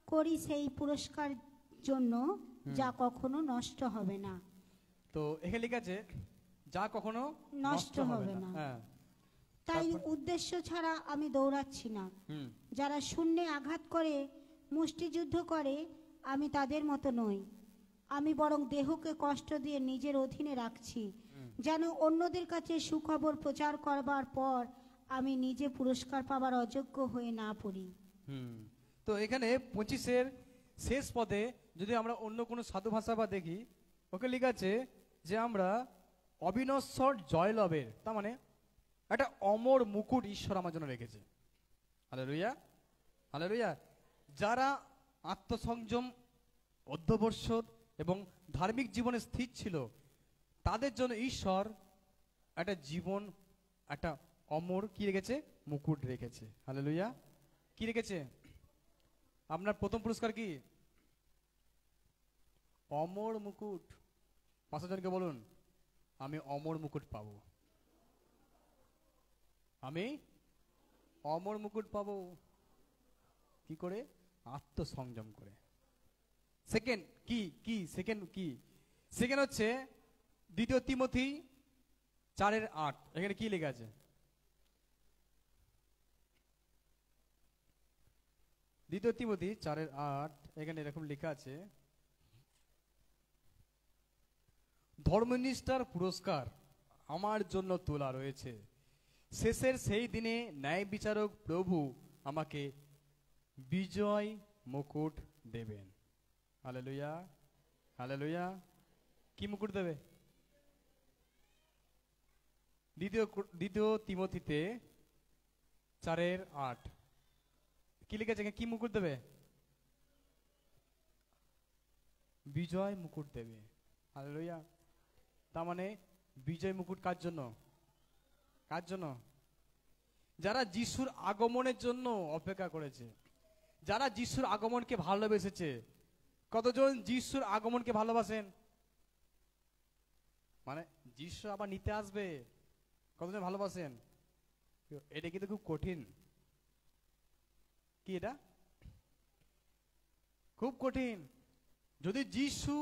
করি সেই পুরস্কার জন্য যা কখনো নষ্ট হবে না। তো এখানে লেখা আছে যা কখনো নষ্ট হবে না। হ্যাঁ, তাই উদ্দেশ্য ছাড়া আমি দৌড়াচ্ছি না। যারা শূন্যে আঘাত করে মুষ্টিযুদ্ধ করে, আমি তাদের মতো নই। আমি বরং দেহকে কষ্ট দিয়ে নিজের অধীনে রাখছি, যেন অন্যদের কাছে সুখবর প্রচার করবার পর আমি নিজে পুরস্কার পাবার অযোগ্য হয়ে না পড়ি। তো এখানে 25-এর শেষ পদে যদি আমরা অন্য কোনো সাধু ভাষা বা দেখি, ওকে লেখা আছে যে আমরা অবিনশ্বর জয়লাভের, তার মানে একটা অমর মুকুট ঈশ্বর আমার জন্য রেখেছে। Hallelujah, hallelujah. যারা আত্মসংযম, অধ্যবসায় এবং ধার্মিক জীবনে স্থির ছিল, তাদের জন্য ঈশ্বর একটা জীবন, একটা অমর কি রেখেছে? মুকুট রেখেছে। হালেলুয়া। কি রেখেছে? আপনার প্রথম পুরস্কার কি? অমর মুকুট। 5 জনকে বলুন, আমি অমর মুকুট পাবো। আমি অমর মুকুট পাবো। কি করে? আত্মসংযম করে। সেকেন্ড কি? কি সেকেন্ড কি? সেকেন্ড হচ্ছে 2 তিমোথী 4:8। এখানে কি লেখা আছে? 2 তিমোথী 4:8, এখানে এরকম লেখা আছে, ধর্মনিষ্ঠার পুরস্কার আমার জন্য তোলা রয়েছে। শেষের সেই দিনে ন্যায় বিচারক প্রভু আমাকে বিজয় মুকুট দেবেন। Hallelujah, hallelujah. কি মুকুট দেবে? দ্বিতীয় তিমোথীতে 4:8 কি লিখেছে? কি মুকুট দেবে? বিজয় মুকুট দেবে। হালেলুয়া। তার মানে বিজয় মুকুট কার জন্য? কার জন্য? যারা যিশুর আগমনের জন্য অপেক্ষা করেছে, যারা যিশুর আগমনকে ভালোবেসেছে। কতজন যিশুর আগমনকে ভালোবাসেন? মানে যিশু আবার নিতে আসবে, কতজন ভালোবাসেন? এটা কিন্তু খুব কঠিন। কি এটা? খুব কঠিন। যদি যিশু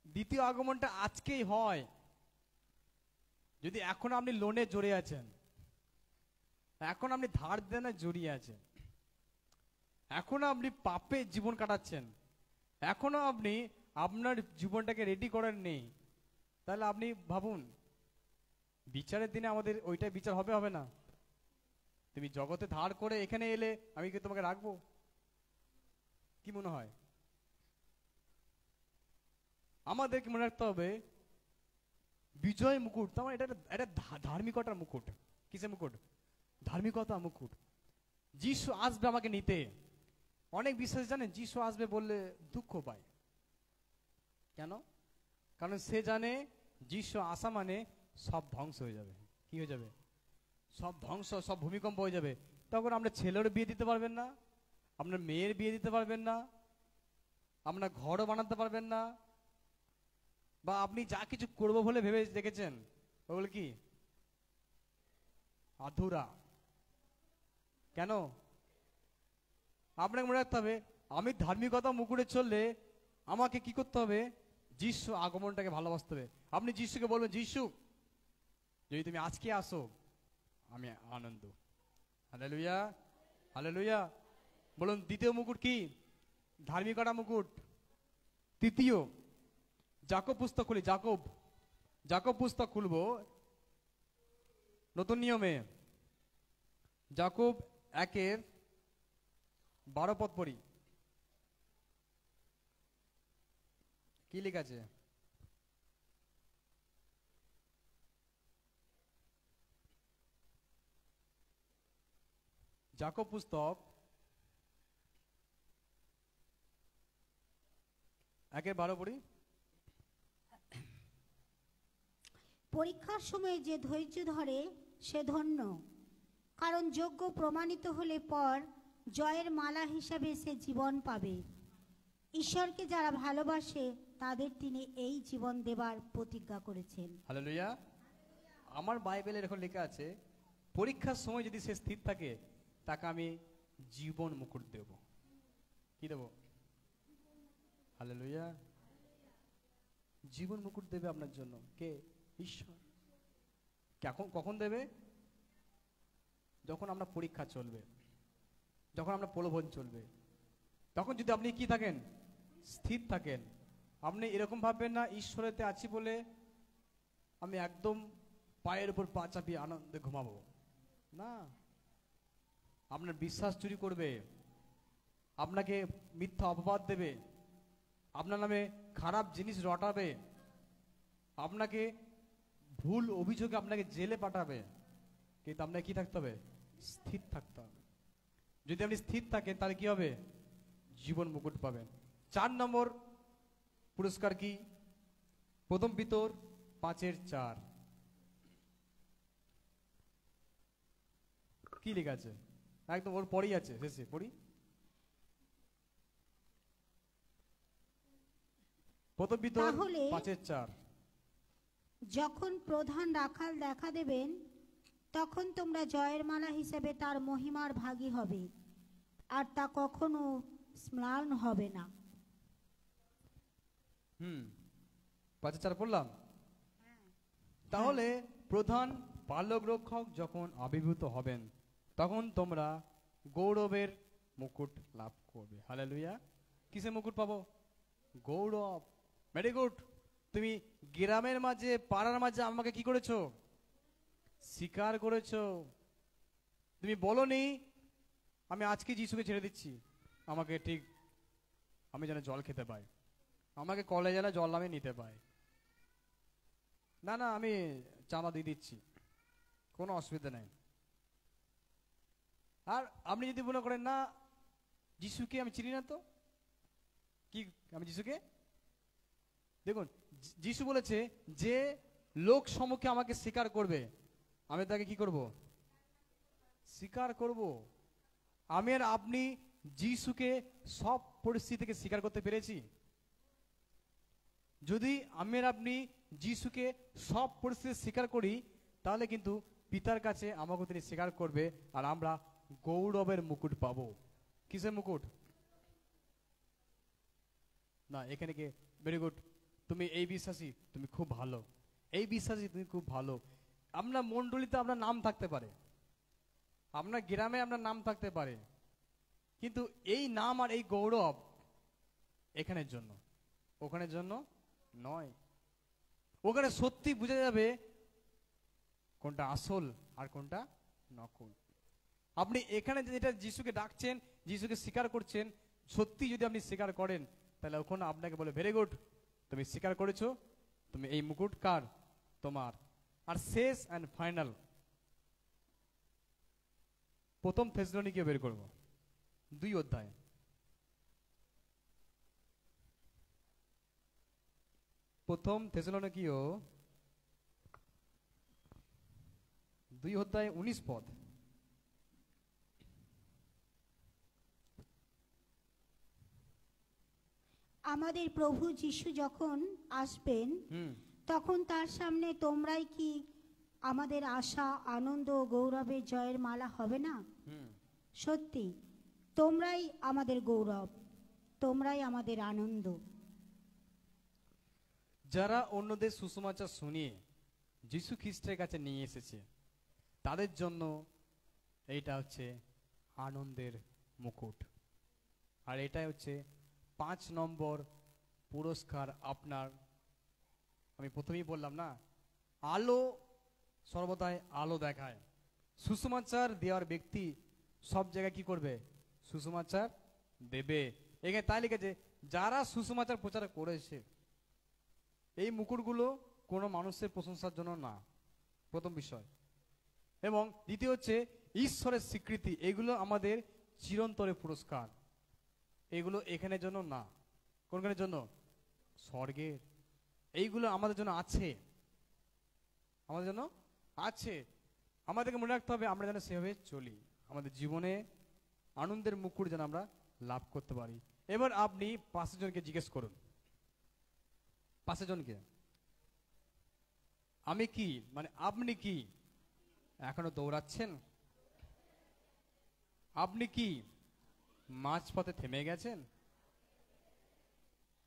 দ্বিতীয় আগমনটা আজকেই হয়, যদি এখন আপনি লোনে জড়িয়ে আছেন, এখন আপনি ধার দেনা জড়িয়ে আছেন, এখনো আপনি পাপে জীবন কাটাচ্ছেন, এখনো আপনি আপনার জীবনটাকে রেডি করেন নেই, তাহলে আপনি ভাবুন বিচারের দিনে আমাদের ওইটাই বিচার হবে, হবে না? তুমি জগতে ধার করে এখানে এলে আমি কি তোমাকে রাখবো? কি মনে হয়? আমাদেরকে মনে রাখতে হবে বিজয় মুকুট, তার মানে এটা ধার্মিকতার মুকুট। কিসের মুকুট? ধার্মিকতা মুকুট। যিশু আসবে আমাকে নিতে। অনেক বিশ্বাস জানেন যিশু আসবে বললে দুঃখ পায়। কেন? কারণ সে জানে যিশু আসা মানে সব ধ্বংস হয়ে যাবে। কি হয়ে যাবে? সব ধ্বংস, সব ভূমিকম্প হয়ে যাবে। তখন আপনার ছেলের বিয়ে দিতে পারবেন না, আপনার মেয়ের বিয়ে দিতে পারবেন না, আপনার ঘরও বানাতে পারবেন না, বা আপনি যা কিছু করবো বলে ভেবে দেখেছেন ওগুলো কি আধুরা। কেন? আপনাকে মনে রাখতে হবে আমি ধার্মিকতা মুকুটে চললে আমাকে কি করতে হবে? যিশু আগমনটাকে ভালোবাসতে হবে। আপনি যিশুকে বলবেন, যিশু যদি তুমি আজকে আসো আমি আনন্দ। Hallelujah, hallelujah. বলুন দ্বিতীয় মুকুট কি? ধার্মিকতা মুকুট। তৃতীয় যাকব পুস্তক খুলি, যাকব পুস্তক খুলবো নতুন নিয়মে। যাকব 1:12 পড়ি। কি লেখা আছে? যাকব পুস্তক 1:12 পড়ি। পরীক্ষার সময় যে ধৈর্য ধরে সে ধন্য, কারণ যোগ্য প্রমাণিত হলে পর জয়ের মালা হিসাবে সে জীবন পাবে। ঈশ্বরকে যারা ভালোবাসে তাদের তিনি এই জীবন দেবার প্রতিজ্ঞা করেছেন। হালেলুয়া। আমার বাইবেলে এরকম লেখা আছে পরীক্ষার সময় যদি সে স্থির থাকে তাকে আমি জীবন মুকুট দেব। কি দেব? হালেলুয়া। জীবন মুকুট দেবে আপনার জন্য কে? ঈশ্বর। কখন দেবে? যখন আমরা পরীক্ষা চলবে, যখন আমরা প্রলোভন চলবে, তখন যদি আপনি কি থাকেন? স্থির থাকেন। আপনি এরকম ভাববেন না ঈশ্বরেতে আছি বলে আমি একদম পায়ের উপর পা চাপিয়ে আনন্দে ঘুমাবো না। আপনার বিশ্বাস চুরি করবে, আপনাকে মিথ্যা অপবাদ দেবে, আপনার নামে খারাপ জিনিস রটাবে, আপনাকে ভুল অভিযোগে আপনাকে জেলে পাঠাবে, কিন্তু আপনাকে কি থাকতে হবে? স্থির থাকতে হবে। যদি আপনি স্থির থাকেন তাহলে কি হবে? জীবন মুকুট পাবেন। 4 নম্বর পুরস্কার কি? প্রথম পিতর 5:4 কি লেখা আছে? একদম ওর পরেই আছে, শেষে পড়ি। প্রথম পিতর 5:4 যখন প্রধান রাখাল দেখা দেবেন তখন তোমরা জয়ের মালা হিসেবে তার মহিমার ভাগী হবে, আর তা কখনো স্মরণ হবে না। 5:4 পড়লাম। তাহলে প্রধান পালক রক্ষক যখন আবির্ভূত হবেন তখন তোমরা গৌরবের মুকুট লাভ করবে। হালেলুয়া। কিসে মুকুট পাবো? গৌরব। Very good. তুমি গ্রামের মাঝে, পাড়ার মাঝে আমাকে কি করেছো? স্বীকার করেছো। তুমি বলনি আমি আজকে যিশুকে ছেড়ে দিচ্ছি, আমাকে ঠিক আমি যেন জল খেতে পাই, আমাকে কলে যেন জল আমি নিতে পাই, না না আমি চাঁদা দিয়ে দিচ্ছি, কোনো অসুবিধা নেই। আর আপনি যদি মনে করেন না যিশুকে আমি চিনি না, তো কি আমি যিশুকে, দেখুন যিশু বলেছে যে লোক সম্মুখে আমাকে স্বীকার করবে, আমি তাকে কি করব? স্বীকার করব। আমি আর আপনি যিশুকে সব পরিস্থিতি থেকে স্বীকার করতে পেরেছি? যদি আমি আর আপনি যিশুকে সব পরিস্থিতি স্বীকার করি, তাহলে কিন্তু পিতার কাছে আমাকে তিনি স্বীকার করবে, আর আমরা গৌরবের মুকুট পাবো। কিসের মুকুট? না এখানে কে ভেরি গুড, তুমি এই বিশ্বাসী, তুমি খুব ভালো, এই বিশ্বাসী তুমি খুব ভালো। আপনার মণ্ডলীতে আপনার নাম থাকতে পারে, আপনার গ্রামে আপনার নাম থাকতে পারে, কিন্তু এই নাম আর এই গৌরব এখানের জন্য, ওখানের জন্য নয়। ওখানে সত্যি বোঝা যাবে কোনটা আসল আর কোনটা নকল। আপনি এখানে যেটা যিশুকে ডাকছেন, যিশুকে স্বীকার করছেন, সত্যি যদি আপনি স্বীকার করেন, তাহলে ওখানে আপনাকে বলে ভেরি গুড, তুমি স্বীকার করেছো, তুমি এই মুকুট কার? তোমার। আর শেষ অ্যান্ড ফাইনাল প্রথম থেসলোনিকে বের করব 2 অধ্যায়। প্রথম থেসলোনিকীয় 2 অধ্যায় 19 পদ। আমাদের প্রভু যিশু যখন আসবেন তখন তার সামনে তোমরাই কি আমাদের আশা, আনন্দ ও গৌরবের জয়ের মালা হবে না? সত্যি তোমরাই আমাদের গৌরব, তোমরাই আমাদের আনন্দ। যারা অন্যদের সুসমাচার শুনিয়ে যিশু খ্রিস্টের কাছে নিয়ে এসেছে, তাদের জন্য এইটা হচ্ছে আনন্দের মুকুট। আর এটাই হচ্ছে 5 নম্বর পুরস্কার আপনার। আমি প্রথমেই বললাম না, আলো সর্বদাই আলো দেখায়। সুসমাচার দেওয়ার ব্যক্তি সব জায়গায় কি করবে? সুসমাচার দেবে। এখানে তাই লিখেছে যারা সুসমাচার প্রচার করেছে। এই মুকুটগুলো কোনো মানুষের প্রশংসার জন্য না, প্রথম বিষয়। এবং দ্বিতীয় হচ্ছে ঈশ্বরের স্বীকৃতি। এগুলো আমাদের চিরন্তরের পুরস্কার, এগুলো এখানের জন্য না। কোনখানের জন্য? স্বর্গের। এইগুলো আমাদের জন্য আছে, আমাদের জন্য আছে। আমাদেরকে মনে রাখতে হবে আমরা যেন সেভাবে চলি, আমাদের জীবনে আনন্দের মুকুট যেন আমরা লাভ করতে পারি। এবার আপনি 5 জনকে জিজ্ঞেস করুন, 5 জনকে, আমি কি মানে আপনি কি এখনো দৌড়াচ্ছেন? আপনি কি মাঝপথে থেমে গেছেন?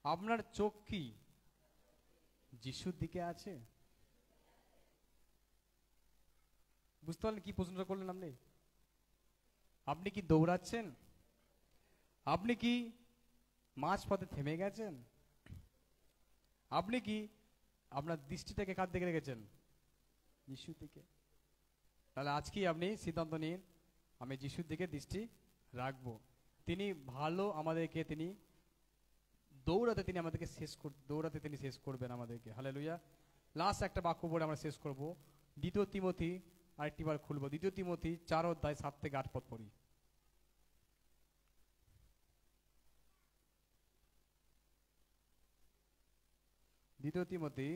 আপনার চোখ কি যিশুর দিকে আছে? বুঝতে পারলেন কি প্রশ্নটা করলেন আপনি? আপনি কি দৌড়াচ্ছেন? আপনি কি মাঝপথে থেমে গেছেন? আপনি কি আপনার দৃষ্টিটাকে কার দিকে রেখেছেন? যিশুর দিকে। তাহলে আজকেই আপনি সিদ্ধান্ত নিন, আমি যিশুর দিকে দৃষ্টি রাখবো। তিনি ভালো, আমাদেরকে তিনি দৌড়াতে তিনি আমাদেরকে দৌড়াতে তিনি শেষ করবেন আমাদেরকে। হালেলুয়া। লাস্ট একটা বাক্য পড়ে আমরা শেষ করব। 2 তিমথি আরেকটিবার খুলবো, 2 তিমথি 4 অধ্যায় 7 থেকে 8 পদ পড়ি। 2 তিমথি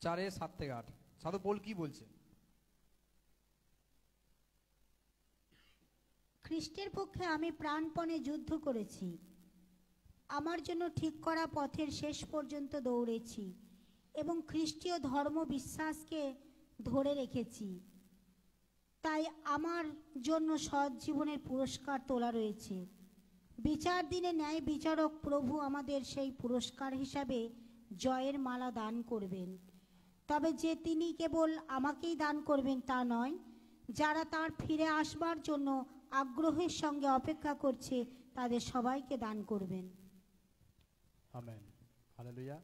4:7 থেকে 8। সাধু পৌল কি বলছে? খ্রিস্টের পক্ষে আমি প্রাণপণে যুদ্ধ করেছি, আমার জন্য ঠিক করা পথের শেষ পর্যন্ত দৌড়েছি এবং খ্রিস্টীয় ধর্ম বিশ্বাসকে ধরে রেখেছি। তাই আমার জন্য সৎ জীবনের পুরস্কার তোলা রয়েছে। বিচার দিনে ন্যায় বিচারক প্রভু আমাদের সেই পুরস্কার হিসাবে জয়ের মালা দান করবেন। তবে যে তিনি কেবল আমাকেই দান করবেন তা নয়, যারা তার ফিরে আসবার জন্য আগ্রহের সঙ্গে অপেক্ষা করছে তাদের সবাইকে দান করবেন। Amen. Hallelujah.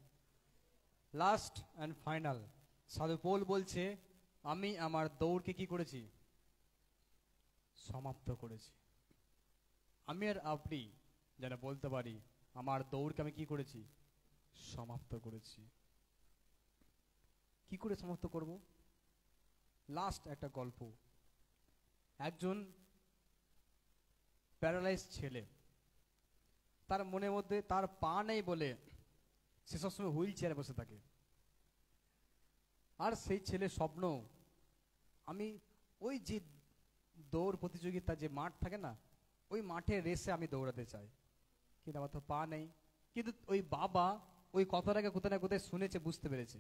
Last and final, সাধু পৌল বলছে আমি আমার দৌড়কে কি করেছি? সমাপ্ত করেছি। আমি আর আপনি যেন বলতে পারি আমার দৌড়কে আমি কি করেছি? সমাপ্ত করেছি। কি করে সমাপ্ত করব? লাস্ট একটা গল্প। একজন প্যারালাইজ ছেলে, তার মনের মধ্যে তার পা নেই বলে সে সবসময় হুইল চেয়ারে বসে থাকে। আর সেই ছেলে স্বপ্ন, আমি ওই যে দৌড় প্রতিযোগিতা যে মাঠ থাকে না, ওই মাঠে রেসে আমি দৌড়াতে চাই, কিন্তু আমার তো পা নেই। কিন্তু ওই বাবা ওই কথাটাকে কোথায় না কোথায় শুনেছে, বুঝতে পেরেছে।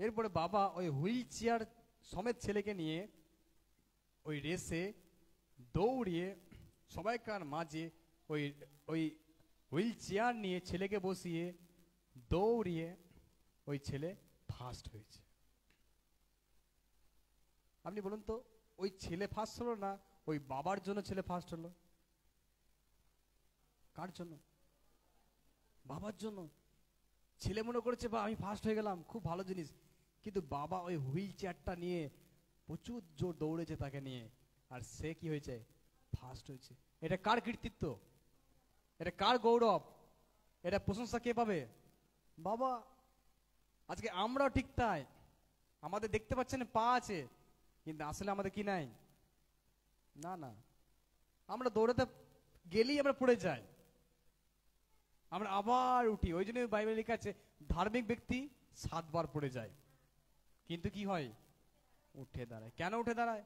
এরপরে বাবা ওই হুইল চেয়ার সমেত ছেলেকে নিয়ে ওই রেসে দৌড়িয়ে সবাইকার মাঝে ওই ওই হুইল চেয়ার নিয়ে ছেলেকে বসিয়ে দৌড়িয়ে ওই ছেলে ফার্স্ট হয়েছে। আপনি বলুন তো, ওই ছেলে ফার্স্ট হলো না ওই বাবার জন্য ছেলে ফার্স্ট হলো? কার জন্য? বাবার জন্য। ছেলে মনে করেছে বা আমি ফার্স্ট হয়ে গেলাম, খুব ভালো জিনিস, কিন্তু বাবা ওই হুইল চেয়ারটা নিয়ে প্রচুর জোর দৌড়েছে তাকে নিয়ে, আর সে কি হয়েছে? ফার্স্ট হয়েছে। এটা কার কৃতিত্ব? এটা কার গৌরব? এটা প্রশংসা কে পাবে? বাবা। আজকে আমরাও ঠিক তাই, আমাদের দেখতে পাচ্ছেন পা আছে, কিন্তু আসলে আমাদের কি নাই? না না, আমরা দৌড়াতে গেলেই আমরা পড়ে যাই, আমরা আবার উঠি। ওই জন্য বাইবেলে লেখা আছে ধার্মিক ব্যক্তি 7 বার পড়ে যায়, কিন্তু কি হয়? উঠে দাঁড়ায়। কেন উঠে দাঁড়ায়?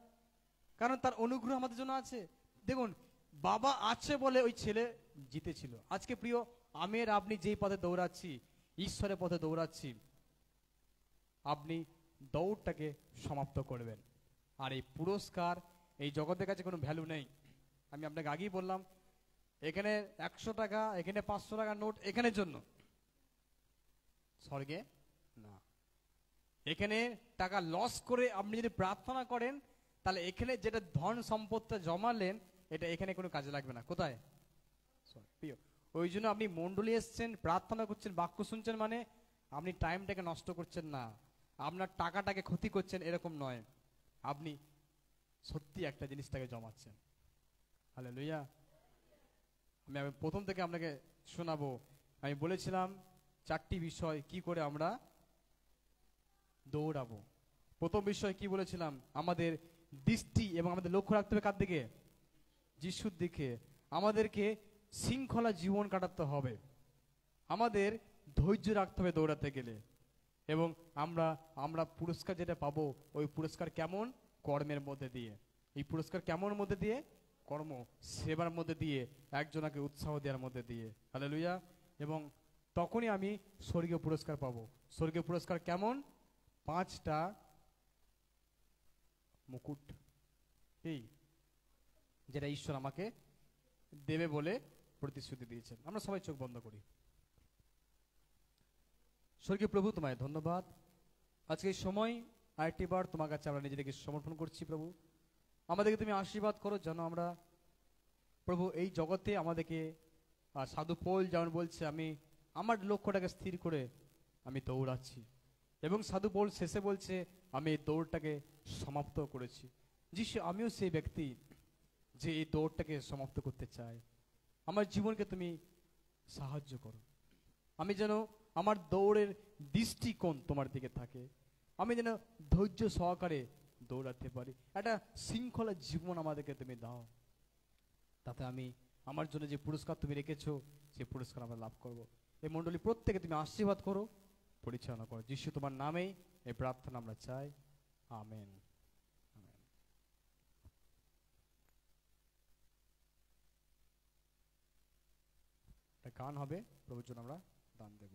কারণ তার অনুগ্রহ আমাদের জন্য আছে। দেখুন, বাবা আছে বলে ওই ছেলে জিতেছিল। আজকে প্রিয়, আমি আর আপনি যেই পথে দৌড়াচ্ছি, ঈশ্বরের পথে দৌড়াচ্ছি, আপনি দৌড়টাকে সমাপ্ত করবেন। আর এই পুরস্কার এই জগতের কাছে কোনো ভ্যালু নেই। আমি আপনাকে আগেই বললাম, এখানে 100 টাকা, এখানে 500 টাকা নোট এখানের জন্য, স্বর্গে না। এখানে টাকা লস করে আপনি যদি প্রার্থনা করেন, তাহলে এখানে যেটা ধন সম্পদটা জমালেন, এটা এখানে কোনো কাজে লাগবে না। কোথায়? প্রিয়, ওই জন্য আপনি মন্ডলী এসছেন, প্রার্থনা করছেন, বাক্য শুনছেন, মানে আপনি টাইমটাকে নষ্ট করছেন না, আপনার টাকাটাকে ক্ষতি করছেন এরকম নয়, আপনি সত্যি একটা জিনিসটাকে জমাচ্ছেন। হালেলুয়া। আমি প্রথম থেকে আপনাকে শোনাবো। আমি বলেছিলাম 4টি বিষয় কি করে আমরা দৌড়াবো। প্রথম বিষয় কি বলেছিলাম? আমাদের দৃষ্টি এবং আমাদের লক্ষ্য রাখতে হবে কার দিকে? যিশুর দিকে। আমাদেরকে শৃঙ্খলা জীবন কাটাতে হবে, আমাদের ধৈর্য রাখতে হবে দৌড়াতে গেলে, এবং আমরা পুরস্কার যেটা পাবো, ওই পুরস্কার কেমন? কর্মের মধ্যে দিয়ে। এই পুরস্কার কেমন মধ্যে দিয়ে? কর্ম, সেবার মধ্যে দিয়ে, একজনকে উৎসাহ দেওয়ার মধ্যে দিয়ে। হালেলুয়া। এবং তখনই আমি স্বর্গীয় পুরস্কার পাবো। স্বর্গীয় পুরস্কার কেমন? 5টা মুকুট, এই যেটা ঈশ্বর আমাকে দেবে বলে প্রতিশ্রুতি দিয়েছেন। আমরা সবাই চোখ বন্ধ করি। স্বর্গীয় প্রভু, তোমায় ধন্যবাদ। আজকে এই সময় আরেকটি বার তোমার কাছে আমরা নিজেদেরকে সমর্পণ করছি। প্রভু, আমাদেরকে তুমি আশীর্বাদ করো, যেন আমরা প্রভু এই জগতে আমাদেরকে, আর সাধু পৌল যেমন বলছে আমি আমার লক্ষ্যটাকে স্থির করে আমি দৌড়াচ্ছি, এবং সাধু পৌল শেষে বলছে আমি এই দৌড়টাকে সমাপ্ত করেছি। যিশু, আমিও সেই ব্যক্তি যে এই দৌড়টাকে সমাপ্ত করতে চাই। আমার জীবনকে তুমি সাহায্য করো, আমি যেন আমার দৌড়ের দৃষ্টিকোণ তোমার দিকে থাকে, আমি যেন ধৈর্য সহকারে দৌড়াতে পারি। একটা শৃঙ্খলা জীবন আমাদেরকে তুমি দাও, তাতে আমি আমার জন্য যে পুরস্কার তুমি রেখেছো সেই পুরস্কার আমরা লাভ করব। এই মণ্ডলী প্রত্যেকে তুমি আশীর্বাদ করো, পরিচালনা করো। যিশু, তোমার নামেই এই প্রার্থনা আমরা চাই। আমেন। গান হবে, প্রভুর জন্য আমরা দান দেব।